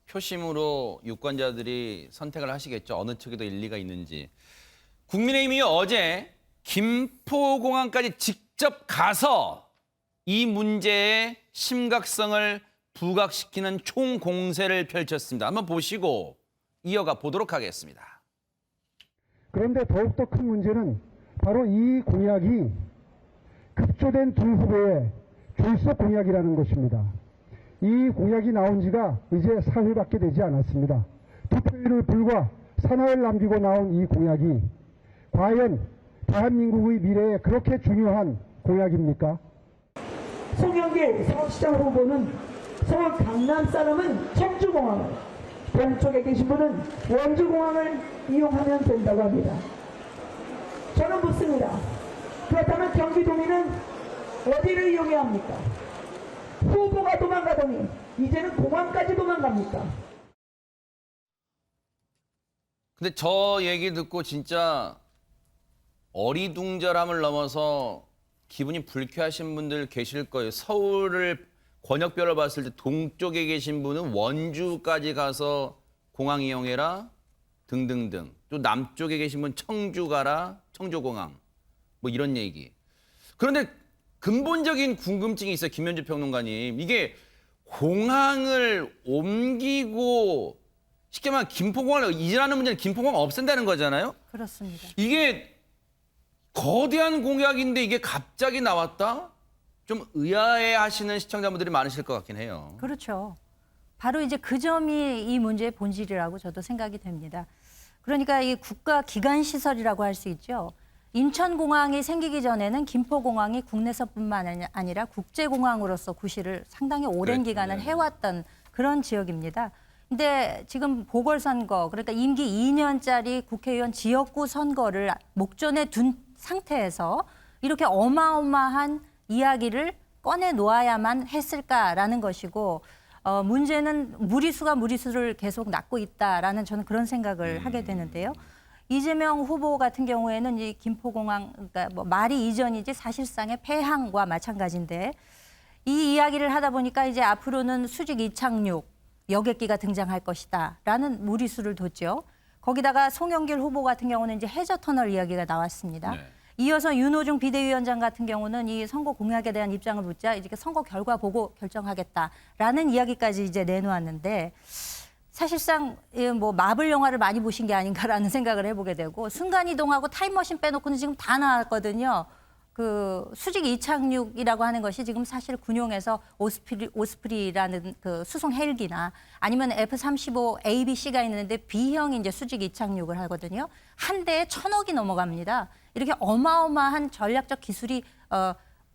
표심으로 유권자들이 선택을 하시겠죠. 어느 측이 더 일리가 있는지. 국민의힘이 어제 김포공항까지 직접 가서 이 문제의 심각성을 부각시키는 총공세를 펼쳤습니다. 한번 보시고 이어가 보도록 하겠습니다. 그런데 더욱더 큰 문제는 바로 이 공약이 급조된 두 후보의 졸속 공약이라는 것입니다. 이 공약이 나온 지가 이제 사흘밖에 되지 않았습니다. 투표율을 불과 사나흘 남기고 나온 이 공약이 과연 대한민국의 미래에 그렇게 중요한 공약입니까? 송영길 서울시장 후보는 서울 강남 사람은 청주공항을, 동쪽에 계신 분은 원주공항을 이용하면 된다고 합니다. 저는 묻습니다. 그렇다면 경기도민은 어디를 이용해야 합니까? 후보가 도망가더니 이제는 공항까지 도망갑니까? 근데 저 얘기 듣고 진짜 어리둥절함을 넘어서 기분이 불쾌하신 분들 계실 거예요. 서울을 권역별로 봤을 때 동쪽에 계신 분은 원주까지 가서 공항 이용해라 등등등. 또 남쪽에 계신 분 청주 가라, 청주공항. 뭐 이런 얘기. 그런데 근본적인 궁금증이 있어요, 김현주 평론가님. 이게 공항을 옮기고 쉽게 말하면 김포공항을 이전하는 문제는 김포공항 없앤다는 거잖아요. 그렇습니다. 이게 거대한 공약인데 이게 갑자기 나왔다? 좀 의아해하시는 시청자분들이 많으실 것 같긴 해요. 그렇죠. 바로 이제 그 점이 이 문제의 본질이라고 저도 생각이 됩니다. 그러니까 이 국가 기관 시설이라고 할 수 있죠. 인천공항이 생기기 전에는 김포공항이 국내선뿐만 아니라 국제공항으로서 구실을 상당히 오랜 기간을 해왔던 그런 지역입니다. 근데 지금 보궐선거, 그러니까 임기 2년짜리 국회의원 지역구 선거를 목전에 둔 상태에서 이렇게 어마어마한 이야기를 꺼내 놓아야만 했을까라는 것이고, 문제는 무리수가 무리수를 계속 낳고 있다라는 저는 그런 생각을 하게 되는데요. 이재명 후보 같은 경우에는 이 김포공항, 그러니까 뭐 말이 이전이지 사실상의 폐항과 마찬가지인데, 이 이야기를 하다 보니까 이제 앞으로는 수직 이착륙 여객기가 등장할 것이다라는 무리수를 뒀죠. 거기다가 송영길 후보 같은 경우는 이제 해저터널 이야기가 나왔습니다. 네. 이어서 윤호중 비대위원장 같은 경우는 이 선거 공약에 대한 입장을 묻자 이렇게 선거 결과 보고 결정하겠다라는 이야기까지 이제 내놓았는데, 사실상 뭐 마블 영화를 많이 보신 게 아닌가라는 생각을 해보게 되고, 순간이동하고 타임머신 빼놓고는 지금 다 나왔거든요. 그 수직 이착륙이라고 하는 것이 지금 사실 군용에서 오스프리라는 그 수송 헬기나 아니면 F-35 A, B, C가 있는데 B형이 이제 수직 이착륙을 하거든요. 한 대에 1,000억이 넘어갑니다. 이렇게 어마어마한 전략적 기술이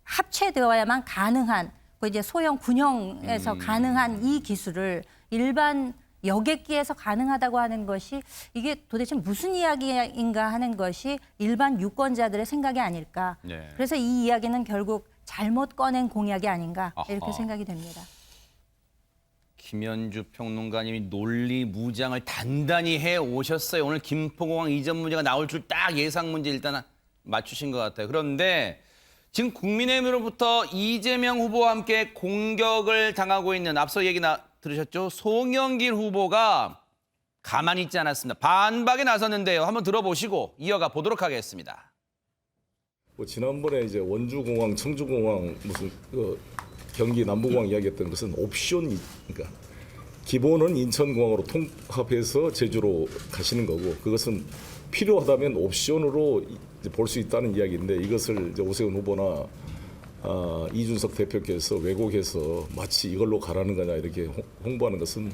합체되어야만 가능한 그 이제 소형 군용에서 가능한 이 기술을 일반 여객기에서 가능하다고 하는 것이 이게 도대체 무슨 이야기인가 하는 것이 일반 유권자들의 생각이 아닐까. 네. 그래서 이 이야기는 결국 잘못 꺼낸 공약이 아닌가 이렇게 아하. 생각이 됩니다. 김현주 평론가님이 논리 무장을 단단히 해 오셨어요. 오늘 김포공항 이전 문제가 나올 줄 딱 예상 문제 일단 맞추신 것 같아요. 그런데 지금 국민의힘으로부터 이재명 후보와 함께 공격을 당하고 있는 앞서 얘기 들으셨죠? 송영길 후보가 가만히 있지 않았습니다. 반박에 나섰는데요. 한번 들어보시고 이어가 보도록 하겠습니다. 뭐 지난번에 이제 원주공항, 청주공항 무슨 경기 남부공항 이야기했던 것은 옵션이 그러니까 기본은 인천공항으로 통합해서 제주로 가시는 거고 그것은 필요하다면 옵션으로 볼 수 있다는 이야기인데 이것을 이제 오세훈 후보나 이준석 대표께서 왜곡해서 마치 이걸로 가라는 거냐 이렇게 홍보하는 것은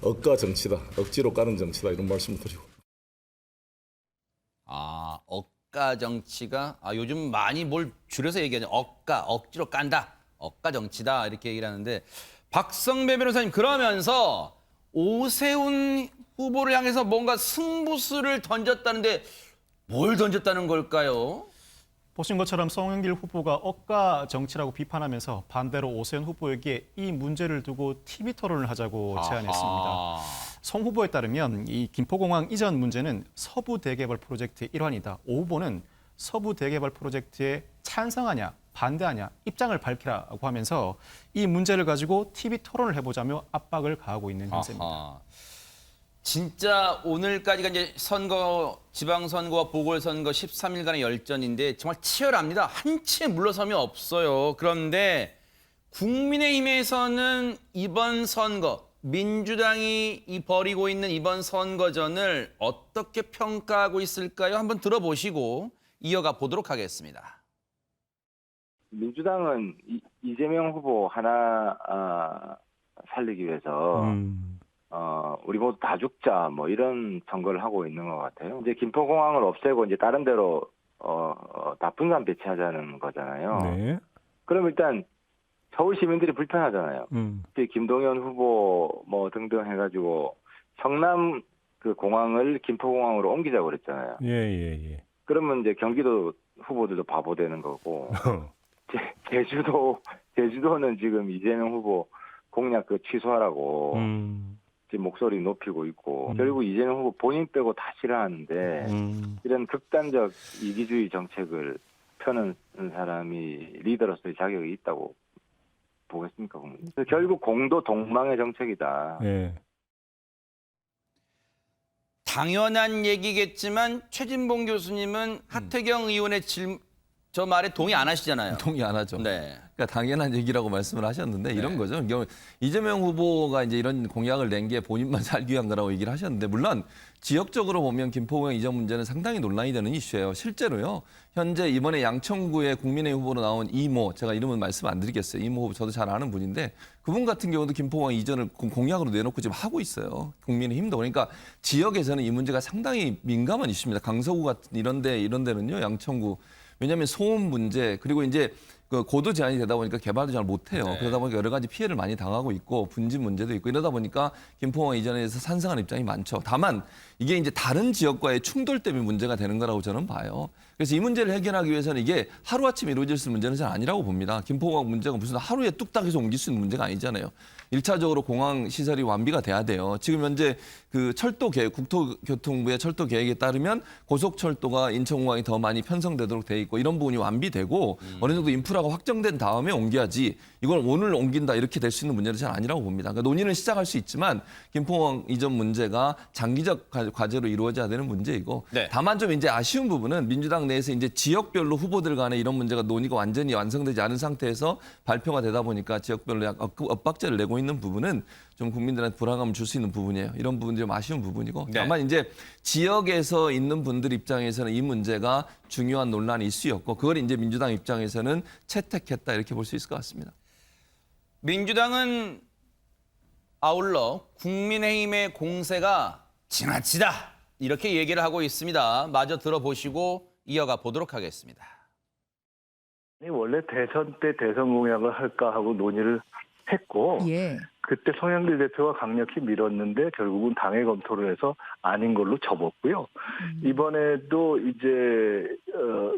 억가 정치다, 억지로 까는 정치다 이런 말씀을 드리고. 억가 정치가 요즘 많이 뭘 줄여서 얘기하죠. 억지로 깐다, 억가 정치다 이렇게 얘기를 하는데 박성배 변호사님 그러면서 오세훈 후보를 향해서 뭔가 승부수를 던졌다는데 뭘 던졌다는 걸까요? 보신 것처럼 송영길 후보가 억가 정치라고 비판하면서 반대로 오세훈 후보에게 이 문제를 두고 TV 토론을 하자고 제안했습니다. 송 후보에 따르면 이 김포공항 이전 문제는 서부 대개발 프로젝트의 일환이다. 오 후보는 서부 대개발 프로젝트에 찬성하냐 반대하냐 입장을 밝히라고 하면서 이 문제를 가지고 TV 토론을 해보자며 압박을 가하고 있는 형세입니다. 진짜 오늘까지가 이제 선거, 지방선거와 보궐선거 13일간의 열전인데 정말 치열합니다. 한치의 물러섬이 없어요. 그런데 국민의힘에서는 이번 선거, 민주당이 벌이고 있는 이번 선거전을 어떻게 평가하고 있을까요? 한번 들어보시고 이어가 보도록 하겠습니다. 민주당은 이재명 후보 하나 살리기 위해서 우리 모두 다 죽자 뭐 이런 선거를 하고 있는 것 같아요. 이제 김포공항을 없애고 이제 다른 데로 다 분산 배치하자는 거잖아요. 네. 그럼 일단 서울 시민들이 불편하잖아요. 김동연 후보 뭐 등등 해가지고 성남 그 공항을 김포공항으로 옮기자고 그랬잖아요. 예. 그러면 이제 경기도 후보들도 바보 되는 거고 제주도는 지금 이재명 후보 공약 그 취소하라고 지금 목소리 높이고 있고 결국 이재명 후보 본인 빼고 다 싫어하는데 이런 극단적 이기주의 정책을 펴는 사람이 리더로서의 자격이 있다고 보겠습니까? 결국 공도 동망의 정책이다. 예. 당연한 얘기겠지만 최진봉 교수님은 하태경 의원의 저 말에 동의 안 하시잖아요. 동의 안 하죠. 네. 그러니까 당연한 얘기라고 말씀을 하셨는데 이런 거죠. 이재명 후보가 이제 이런 공약을 낸 게 본인만 살기 위한 거라고 얘기를 하셨는데 물론 지역적으로 보면 김포공항 이전 문제는 상당히 논란이 되는 이슈예요. 실제로요. 현재 이번에 양천구의 국민의힘 후보로 나온 이모, 제가 이름은 말씀 안 드리겠어요. 이모 후보 저도 잘 아는 분인데 그분 같은 경우도 김포공항 이전을 공약으로 내놓고 지금 하고 있어요. 국민의힘도. 그러니까 지역에서는 이 문제가 상당히 민감한 이슈입니다. 강서구 같은 이런 데는요. 양천구. 왜냐하면 소음 문제 그리고 이제 그 고도 제한이 되다 보니까 개발도 잘 못해요. 네. 그러다 보니까 여러 가지 피해를 많이 당하고 있고 분진 문제도 있고 이러다 보니까 김포공항 이전에 대해서 찬성하는 입장이 많죠. 다만 이게 이제 다른 지역과의 충돌 때문에 문제가 되는 거라고 저는 봐요. 그래서 이 문제를 해결하기 위해서는 이게 하루아침에 이루어질 수 있는 문제는 잘 아니라고 봅니다. 김포공항 문제가 무슨 하루에 뚝딱 해서 옮길 수 있는 문제가 아니잖아요. 1차적으로 공항 시설이 완비가 돼야 돼요. 지금 현재 그 철도 계획, 국토교통부의 철도 계획에 따르면 고속철도가 인천공항이 더 많이 편성되도록 돼 있고 이런 부분이 완비되고 어느 정도 인프라가 확정된 다음에 옮겨야지 이걸 오늘 옮긴다 이렇게 될 수 있는 문제는 잘 아니라고 봅니다. 그러니까 논의는 시작할 수 있지만 김포공항 이전 문제가 장기적 과제로 이루어져야 되는 문제이고 네. 다만 좀 이제 아쉬운 부분은 민주당 내에서 이제 지역별로 후보들 간에 이런 문제가 논의가 완전히 완성되지 않은 상태에서 발표가 되다 보니까 지역별로 약 엇박자를 내고 있는 부분은 좀 국민들한테 불안감을 줄 수 있는 부분이에요. 이런 부분들이 좀 아쉬운 부분이고 네. 다만 이제 지역에서 있는 분들 입장에서는 이 문제가 중요한 논란이 이슈였고 그걸 이제 민주당 입장에서는 채택했다 이렇게 볼 수 있을 것 같습니다. 민주당은 아울러 국민의힘의 공세가 지나치다 이렇게 얘기를 하고 있습니다. 마저 들어보시고 이어가 보도록 하겠습니다. 원래 대선 때 대선 공약을 할까 하고 논의를 했고 그때 송영길 대표가 강력히 밀었는데 결국은 당의 검토를 해서 아닌 걸로 접었고요. 이번에도 이제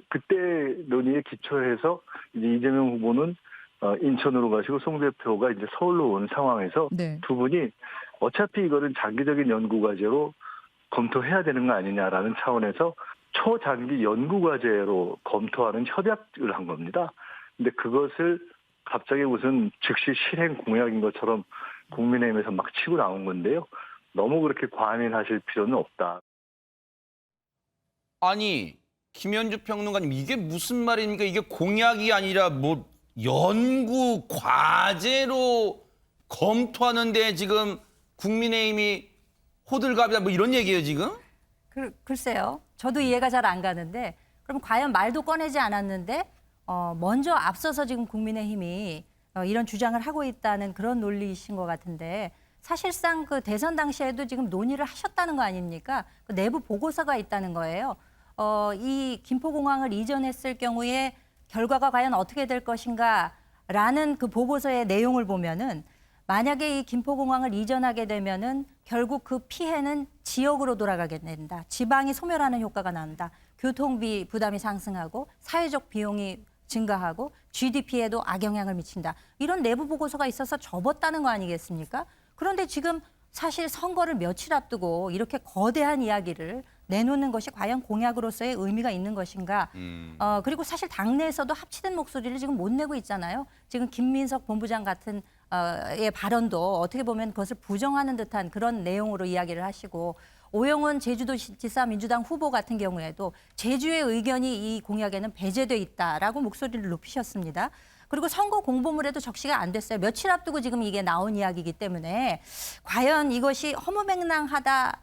그때 논의에 기초해서 이제 이재명 후보는 인천으로 가시고 송 대표가 이제 서울로 온 상황에서 두 분이 어차피 이거는 장기적인 연구 과제로 검토해야 되는 거 아니냐라는 차원에서 초장기 연구 과제로 검토하는 협약을 한 겁니다. 근데 그것을 갑자기 무슨 즉시 실행 공약인 것처럼 국민의힘에서 막 치고 나온 건데요. 너무 그렇게 과민하실 필요는 없다. 아니 김현주 평론가님 이게 무슨 말입니까? 이게 공약이 아니라 뭐 연구 과제로 검토하는데 지금 국민의힘이 호들갑이다 뭐 이런 얘기예요 지금? 글쎄요. 저도 이해가 잘 안 가는데 그럼 과연 말도 꺼내지 않았는데 먼저 앞서서 지금 국민의힘이 이런 주장을 하고 있다는 그런 논리이신 것 같은데 사실상 그 대선 당시에도 지금 논의를 하셨다는 거 아닙니까? 그 내부 보고서가 있다는 거예요. 이 김포공항을 이전했을 경우에 결과가 과연 어떻게 될 것인가라는 그 보고서의 내용을 보면은 만약에 이 김포공항을 이전하게 되면은 결국 그 피해는 지역으로 돌아가게 된다. 지방이 소멸하는 효과가 난다. 교통비 부담이 상승하고 사회적 비용이 증가하고 GDP에도 악영향을 미친다. 이런 내부 보고서가 있어서 접었다는 거 아니겠습니까? 그런데 지금 사실 선거를 며칠 앞두고 이렇게 거대한 이야기를 내놓는 것이 과연 공약으로서의 의미가 있는 것인가. 그리고 사실 당내에서도 합치된 목소리를 지금 못 내고 있잖아요. 지금 김민석 본부장 같은 의 발언도 어떻게 보면 그것을 부정하는 듯한 그런 내용으로 이야기를 하시고 오영훈 제주도지사 민주당 후보 같은 경우에도 제주의 의견이 이 공약에는 배제돼 있다라고 목소리를 높이셨습니다. 그리고 선거 공보물에도 적시가 안 됐어요. 며칠 앞두고 지금 이게 나온 이야기이기 때문에 과연 이것이 허무맹랑하다라는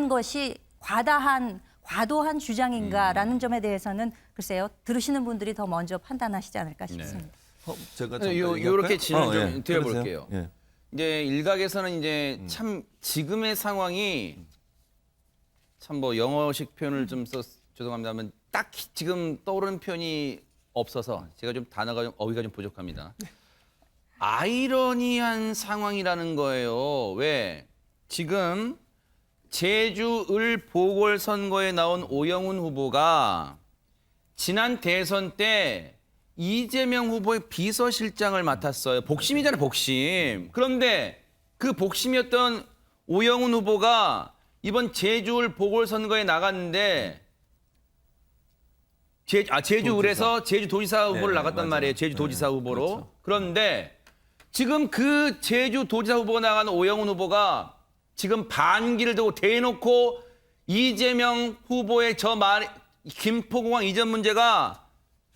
것이 과도한 주장인가라는 점에 대해서는 글쎄요. 들으시는 분들이 더 먼저 판단하시지 않을까 싶습니다. 제가 이렇게 질문 좀 드려볼게요. 예. 이제 일각에서는 이제 참 지금의 상황이 참 뭐 영어식 표현을 좀 죄송합니다만 딱히 지금 떠오르는 표현이 없어서 제가 좀 단어가 좀 어휘가 좀 부족합니다. 아이러니한 상황이라는 거예요. 왜 지금 제주 을 보궐선거에 나온 오영훈 후보가 지난 대선 때 이재명 후보의 비서실장을 맡았어요. 복심이잖아요, 복심. 그런데 그 복심이었던 오영훈 후보가 이번 제주을 보궐선거에 나갔는데 제주을에서 제주도지사 후보를 나갔단 말이에요. 제주도지사 후보로. 그렇죠. 그런데 지금 그 제주도지사 후보가 나간 오영훈 후보가 지금 반기를 두고 대놓고 이재명 후보의 김포공항 이전 문제가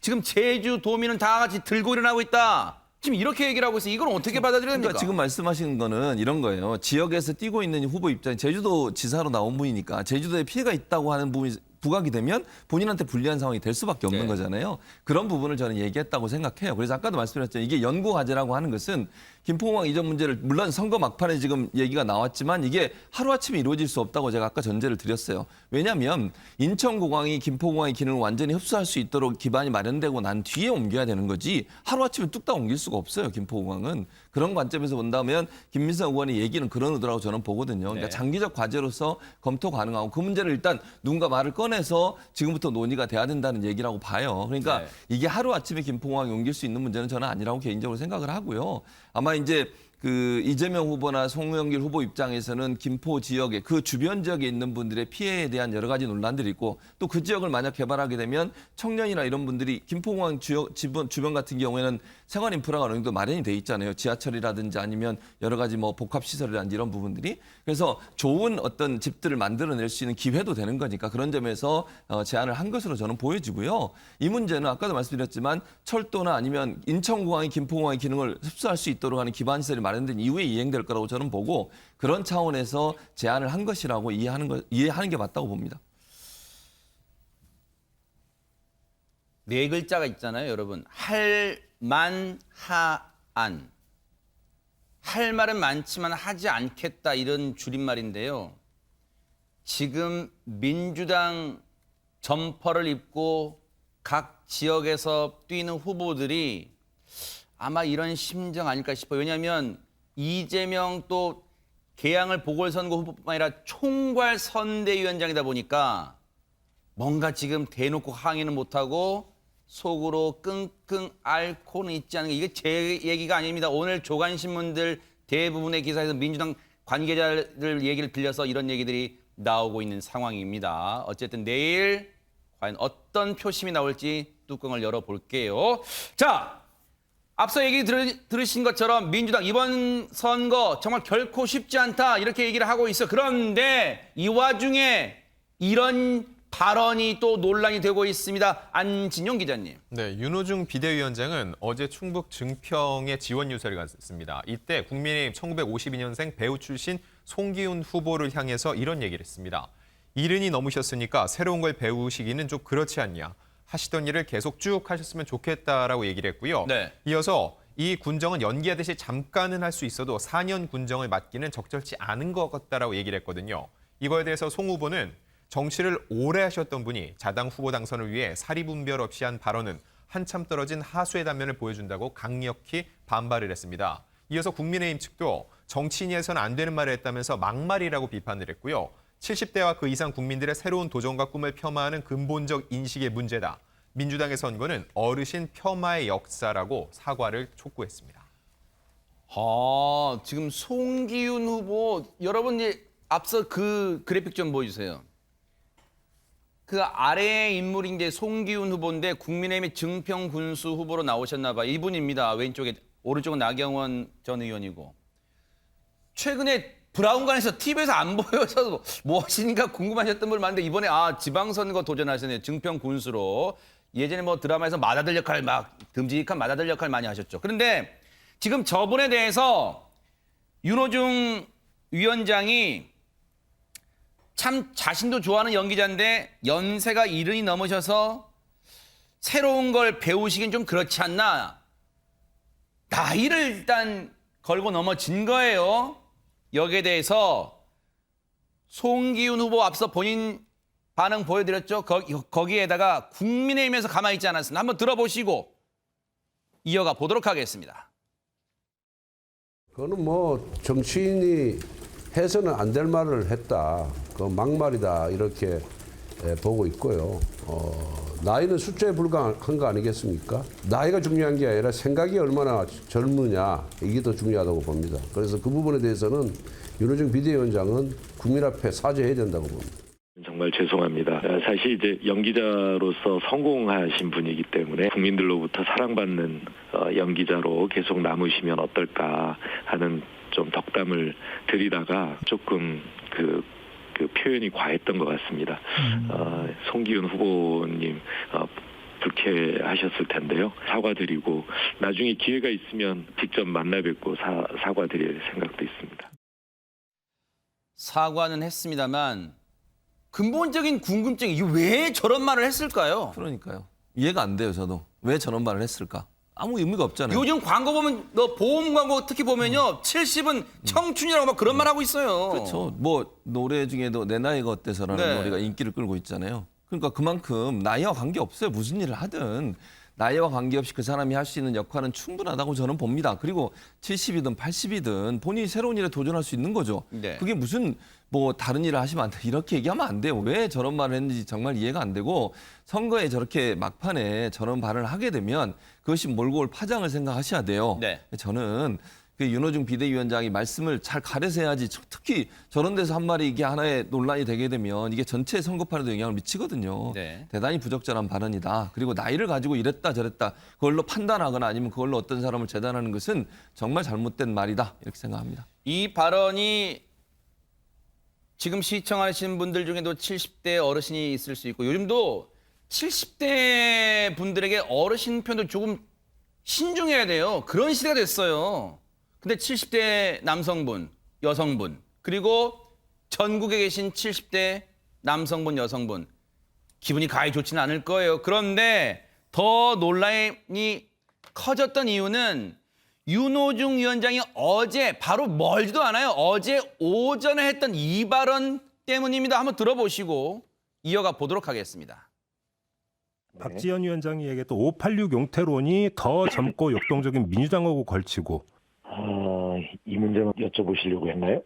지금 제주도민은 다 같이 들고 일어나고 있다. 지금 이렇게 얘기를 하고 있어요. 이걸 어떻게 받아들여야 됩니까? 그러니까 지금 말씀하시는 거는 이런 거예요. 지역에서 뛰고 있는 후보 입장에 제주도 지사로 나온 분이니까 제주도에 피해가 있다고 하는 부분이 부각이 되면 본인한테 불리한 상황이 될 수밖에 없는 거잖아요. 그런 부분을 저는 얘기했다고 생각해요. 그래서 아까도 말씀드렸잖아요. 이게 연구 과제라고 하는 것은 김포공항 이전 문제를 물론 선거 막판에 지금 얘기가 나왔지만 이게 하루아침에 이루어질 수 없다고 제가 아까 전제를 드렸어요. 왜냐하면 인천공항이 김포공항의 기능을 완전히 흡수할 수 있도록 기반이 마련되고 난 뒤에 옮겨야 되는 거지 하루아침에 뚝딱 옮길 수가 없어요. 김포공항은. 그런 관점에서 본다면 김민석 의원의 얘기는 그런 의도라고 저는 보거든요. 그러니까 장기적 과제로서 검토 가능하고 그 문제를 일단 누군가 말을 꺼내서 지금부터 논의가 돼야 된다는 얘기라고 봐요. 그러니까 이게 하루아침에 김포공항에 옮길 수 있는 문제는 저는 아니라고 개인적으로 생각을 하고요. 아마 이제 그 이재명 후보나 송영길 후보 입장에서는 김포 지역에 그 주변 지역에 있는 분들의 피해에 대한 여러 가지 논란들이 있고 또 그 지역을 만약 개발하게 되면 청년이나 이런 분들이 김포공항 주변 같은 경우에는 생활 인프라가 어느 정도 마련이 돼 있잖아요. 지하철이라든지 아니면 여러 가지 뭐 복합시설이라든지 이런 부분들이. 그래서 좋은 어떤 집들을 만들어낼 수 있는 기회도 되는 거니까 그런 점에서 제안을 한 것으로 저는 보여지고요. 이 문제는 아까도 말씀드렸지만 철도나 아니면 인천공항이 김포공항의 기능을 흡수할 수 있도록 하는 기반시설이 마련 마련된 이후에 이행될 거라고 저는 보고 그런 차원에서 제안을 한 것이라고 이해하는 게 맞다고 봅니다. 네 글자가 있잖아요, 여러분. 할만하안. 할 말은 많지만 하지 않겠다 이런 줄임말인데요. 지금 민주당 점퍼를 입고 각 지역에서 뛰는 후보들이 아마 이런 심정 아닐까 싶어요. 왜냐하면 이재명 또 계양을 보궐선거 후보뿐만 아니라 총괄 선대위원장이다 보니까 뭔가 지금 대놓고 항의는 못하고 속으로 끙끙 앓고는 있지 않은 게 이게 제 얘기가 아닙니다. 오늘 조간신문들 대부분의 기사에서 민주당 관계자들 얘기를 빌려서 이런 얘기들이 나오고 있는 상황입니다. 어쨌든 내일 과연 어떤 표심이 나올지 뚜껑을 열어볼게요. 자, 앞서 얘기 들으신 것처럼 민주당 이번 선거 정말 결코 쉽지 않다 이렇게 얘기를 하고 있어. 그런데 이 와중에 이런 발언이 또 논란이 되고 있습니다. 안진용 기자님. 네, 윤호중 비대위원장은 어제 충북 증평에 지원 유세를 갔습니다. 이때 국민의힘 1952년생 배우 출신 송기훈 후보를 향해서 이런 얘기를 했습니다. 70이 넘으셨으니까 새로운 걸 배우시기는 좀 그렇지 않냐. 하시던 일을 계속 쭉 하셨으면 좋겠다라고 얘기를 했고요. 네. 이어서 이 군정은 연기하듯이 잠깐은 할 수 있어도 4년 군정을 맡기는 적절치 않은 것 같다라고 얘기를 했거든요. 이거에 대해서 송 후보는 정치를 오래 하셨던 분이 자당 후보 당선을 위해 사리분별 없이 한 발언은 한참 떨어진 하수의 단면을 보여준다고 강력히 반발을 했습니다. 이어서 국민의힘 측도 정치인에서는 안 되는 말을 했다면서 막말이라고 비판을 했고요. 70대와 그 이상 국민들의 새로운 도전과 꿈을 폄하하는 근본적 인식의 문제다. 민주당의 선거는 어르신 폄하의 역사라고 사과를 촉구했습니다. 지금 송기훈 후보, 여러분 앞서 그 그래픽 좀 보여주세요. 그 아래의 인물이 이제 송기훈 후보인데 국민의힘의 증평 군수 후보로 나오셨나 봐요. 이분입니다. 왼쪽에, 오른쪽은 나경원 전 의원이고. 최근에 브라운관에서 TV에서 안 보여서 무엇인가 궁금하셨던 분 많은데 이번에 지방선거 도전하셨네요. 증평 군수로. 예전에 뭐 드라마에서 맏아들 역할 막 듬직한 맏아들 역할 많이 하셨죠. 그런데 지금 저분에 대해서 윤호중 위원장이 참 자신도 좋아하는 연기자인데 연세가 70이 넘으셔서 새로운 걸 배우시긴 좀 그렇지 않나. 나이를 일단 걸고 넘어진 거예요. 여기에 대해서 송기훈 후보 앞서 본인 반응 보여드렸죠. 거기에다가 국민의힘에서 가만히 있지 않았습니다. 한번 들어보시고 이어가 보도록 하겠습니다. 그거는 뭐 정치인이 해서는 안 될 말을 했다. 그 막말이다 이렇게 보고 있고요. 나이는 숫자에 불과한 거 아니겠습니까? 나이가 중요한 게 아니라 생각이 얼마나 젊으냐 이게 더 중요하다고 봅니다. 그래서 그 부분에 대해서는 윤호중 비대위원장은 국민 앞에 사죄해야 된다고 봅니다. 정말 죄송합니다. 사실 이제 연기자로서 성공하신 분이기 때문에 국민들로부터 사랑받는 연기자로 계속 남으시면 어떨까 하는 좀 덕담을 드리다가 조금 그 표현이 과했던 것 같습니다. 송기훈 후보님 불쾌하셨을 텐데요. 사과드리고 나중에 기회가 있으면 직접 만나 뵙고 사과드릴 생각도 있습니다. 사과는 했습니다만 근본적인 궁금증이 왜 저런 말을 했을까요? 그러니까요. 이해가 안 돼요, 저도. 왜 저런 말을 했을까? 아무 의미가 없잖아요. 요즘 광고 보면 보험 광고 특히 보면요. 70은 청춘이라고 막 그런 말 하고 있어요. 그렇죠. 뭐 노래 중에도 내 나이가 어때서라는 네. 노래가 인기를 끌고 있잖아요. 그러니까 그만큼 나이와 관계없어요. 무슨 일을 하든. 나이와 관계없이 그 사람이 할 수 있는 역할은 충분하다고 저는 봅니다. 그리고 70이든 80이든 본인이 새로운 일에 도전할 수 있는 거죠. 네. 그게 무슨 뭐 다른 일을 하시면 안 돼. 이렇게 얘기하면 안 돼요. 왜 저런 말을 했는지 정말 이해가 안 되고 선거에 저렇게 막판에 저런 발언을 하게 되면 그것이 몰고 올 파장을 생각하셔야 돼요. 네. 저는 그 윤호중 비대위원장이 말씀을 잘 가려서 해야지 특히 저런 데서 한 말이 이게 하나의 논란이 되게 되면 이게 전체 선거판에도 영향을 미치거든요. 네. 대단히 부적절한 발언이다. 그리고 나이를 가지고 이랬다 저랬다 그걸로 판단하거나 아니면 그걸로 어떤 사람을 재단하는 것은 정말 잘못된 말이다. 이렇게 생각합니다. 이 발언이 지금 시청하시는 분들 중에도 70대 어르신이 있을 수 있고 요즘도 70대 분들에게 어르신 표현도 조금 신중해야 돼요. 그런 시대가 됐어요. 근데 70대 남성분, 여성분, 그리고 전국에 계신 70대 남성분, 여성분 기분이 가히 좋지는 않을 거예요. 그런데 더 논란이 커졌던 이유는 윤호중 위원장이 어제 바로 멀지도 않아요. 어제 오전에 했던 이 발언 때문입니다. 한번 들어보시고 이어가 보도록 하겠습니다. 박지원 위원장이 얘기했던 586 용태론이 더 젊고 역동적인 민주당하고 걸치고 이 문제만 여쭤보시려고 했나요?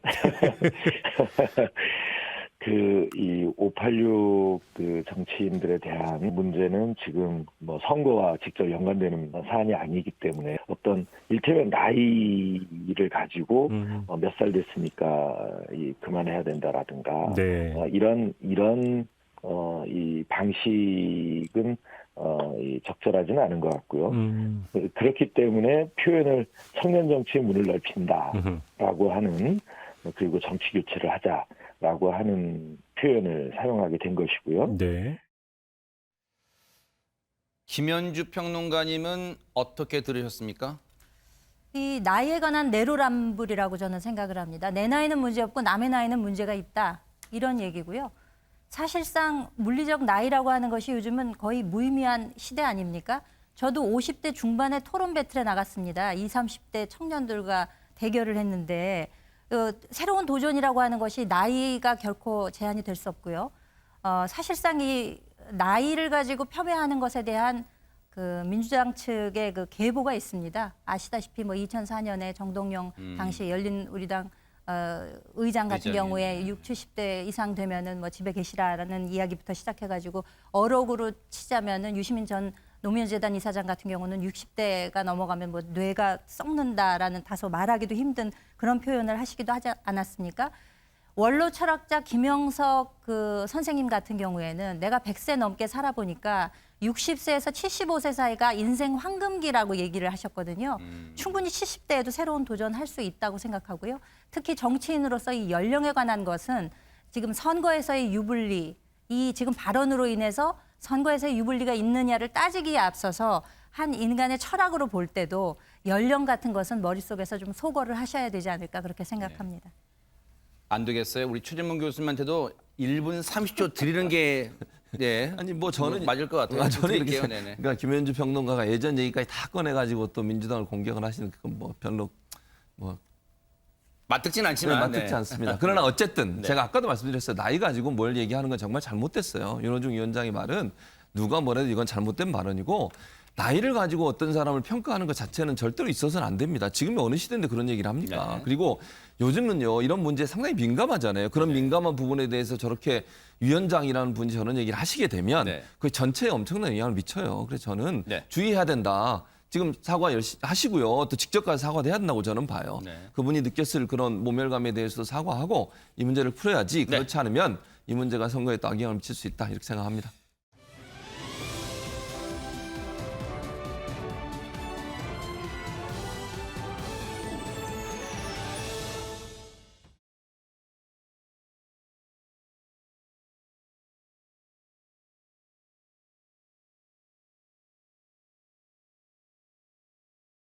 이 586 정치인들에 대한 문제는 지금 뭐 선거와 직접 연관되는 사안이 아니기 때문에 어떤 일테면 나이를 가지고 몇 살 됐으니까 그만해야 된다라든가 네. 이런 이 방식은 적절하지는 않은 것 같고요. 그렇기 때문에 표현을 청년 정치의 문을 넓힌다라고 하는 그리고 정치 교체를 하자라고 하는 표현을 사용하게 된 것이고요. 네. 김현주 평론가님은 어떻게 들으셨습니까? 이 나이에 관한 내로남불이라고 저는 생각을 합니다. 내 나이는 문제없고 남의 나이는 문제가 있다. 이런 얘기고요. 사실상 물리적 나이라고 하는 것이 요즘은 거의 무의미한 시대 아닙니까? 저도 50대 중반에 토론 배틀에 나갔습니다. 20, 30대 청년들과 대결을 했는데 새로운 도전이라고 하는 것이 나이가 결코 제한이 될 수 없고요. 사실상 이 나이를 가지고 폄훼하는 것에 대한 그 민주당 측의 그 계보가 있습니다. 아시다시피 뭐 2004년에 정동영 당시 열린우리당 의장 같은 경우에 60, 70대 이상 되면은 뭐 집에 계시라라는 이야기부터 시작해가지고 어록으로 치자면은 유시민 전 노무현재단 이사장 같은 경우는 60대가 넘어가면 뭐 뇌가 썩는다라는 다소 말하기도 힘든 그런 표현을 하시기도 하지 않았습니까? 원로 철학자 김영석 그 선생님 같은 경우에는 내가 100세 넘게 살아보니까 60세에서 75세 사이가 인생 황금기라고 얘기를 하셨거든요. 충분히 70대에도 새로운 도전할 수 있다고 생각하고요. 특히 정치인으로서 이 연령에 관한 것은 지금 선거에서의 유불리, 이 지금 발언으로 인해서 선거에서의 유불리가 있느냐를 따지기에 앞서서 한 인간의 철학으로 볼 때도 연령 같은 것은 머릿속에서 좀 소거를 하셔야 되지 않을까 그렇게 생각합니다. 안 되겠어요. 우리 최진문 교수님한테도 1분 30초 드리는 게 네. 아니 뭐 저는 맞을 것 같아요. 저는 드릴게요. 이렇게, 네네. 그러니까 김현주 평론가가 예전 얘기까지 다 꺼내가지고 또 민주당을 공격을 하시는 그건 뭐 별로 뭐 맞듣진 않지만 맞듣지 않습니다. 그러나 어쨌든 네. 제가 아까도 말씀드렸어요. 나이 가지고 뭘 얘기하는 건 정말 잘못됐어요. 윤호중 위원장의 말은 누가 뭐래도 이건 잘못된 발언이고 나이를 가지고 어떤 사람을 평가하는 것 자체는 절대로 있어서는 안 됩니다. 지금이 어느 시대인데 그런 얘기를 합니까? 네. 그리고 요즘은요 이런 문제에 상당히 민감하잖아요. 그런 민감한 부분에 대해서 저렇게 위원장이라는 분이 저런 얘기를 하시게 되면 그 전체에 엄청난 영향을 미쳐요. 그래서 저는 주의해야 된다. 지금 사과 열심히 하시고요. 또 직접 가서 사과도 해야 된다고 저는 봐요. 그분이 느꼈을 그런 모멸감에 대해서도 사과하고 이 문제를 풀어야지 그렇지 않으면 이 문제가 선거에 또 악영향을 미칠 수 있다 이렇게 생각합니다.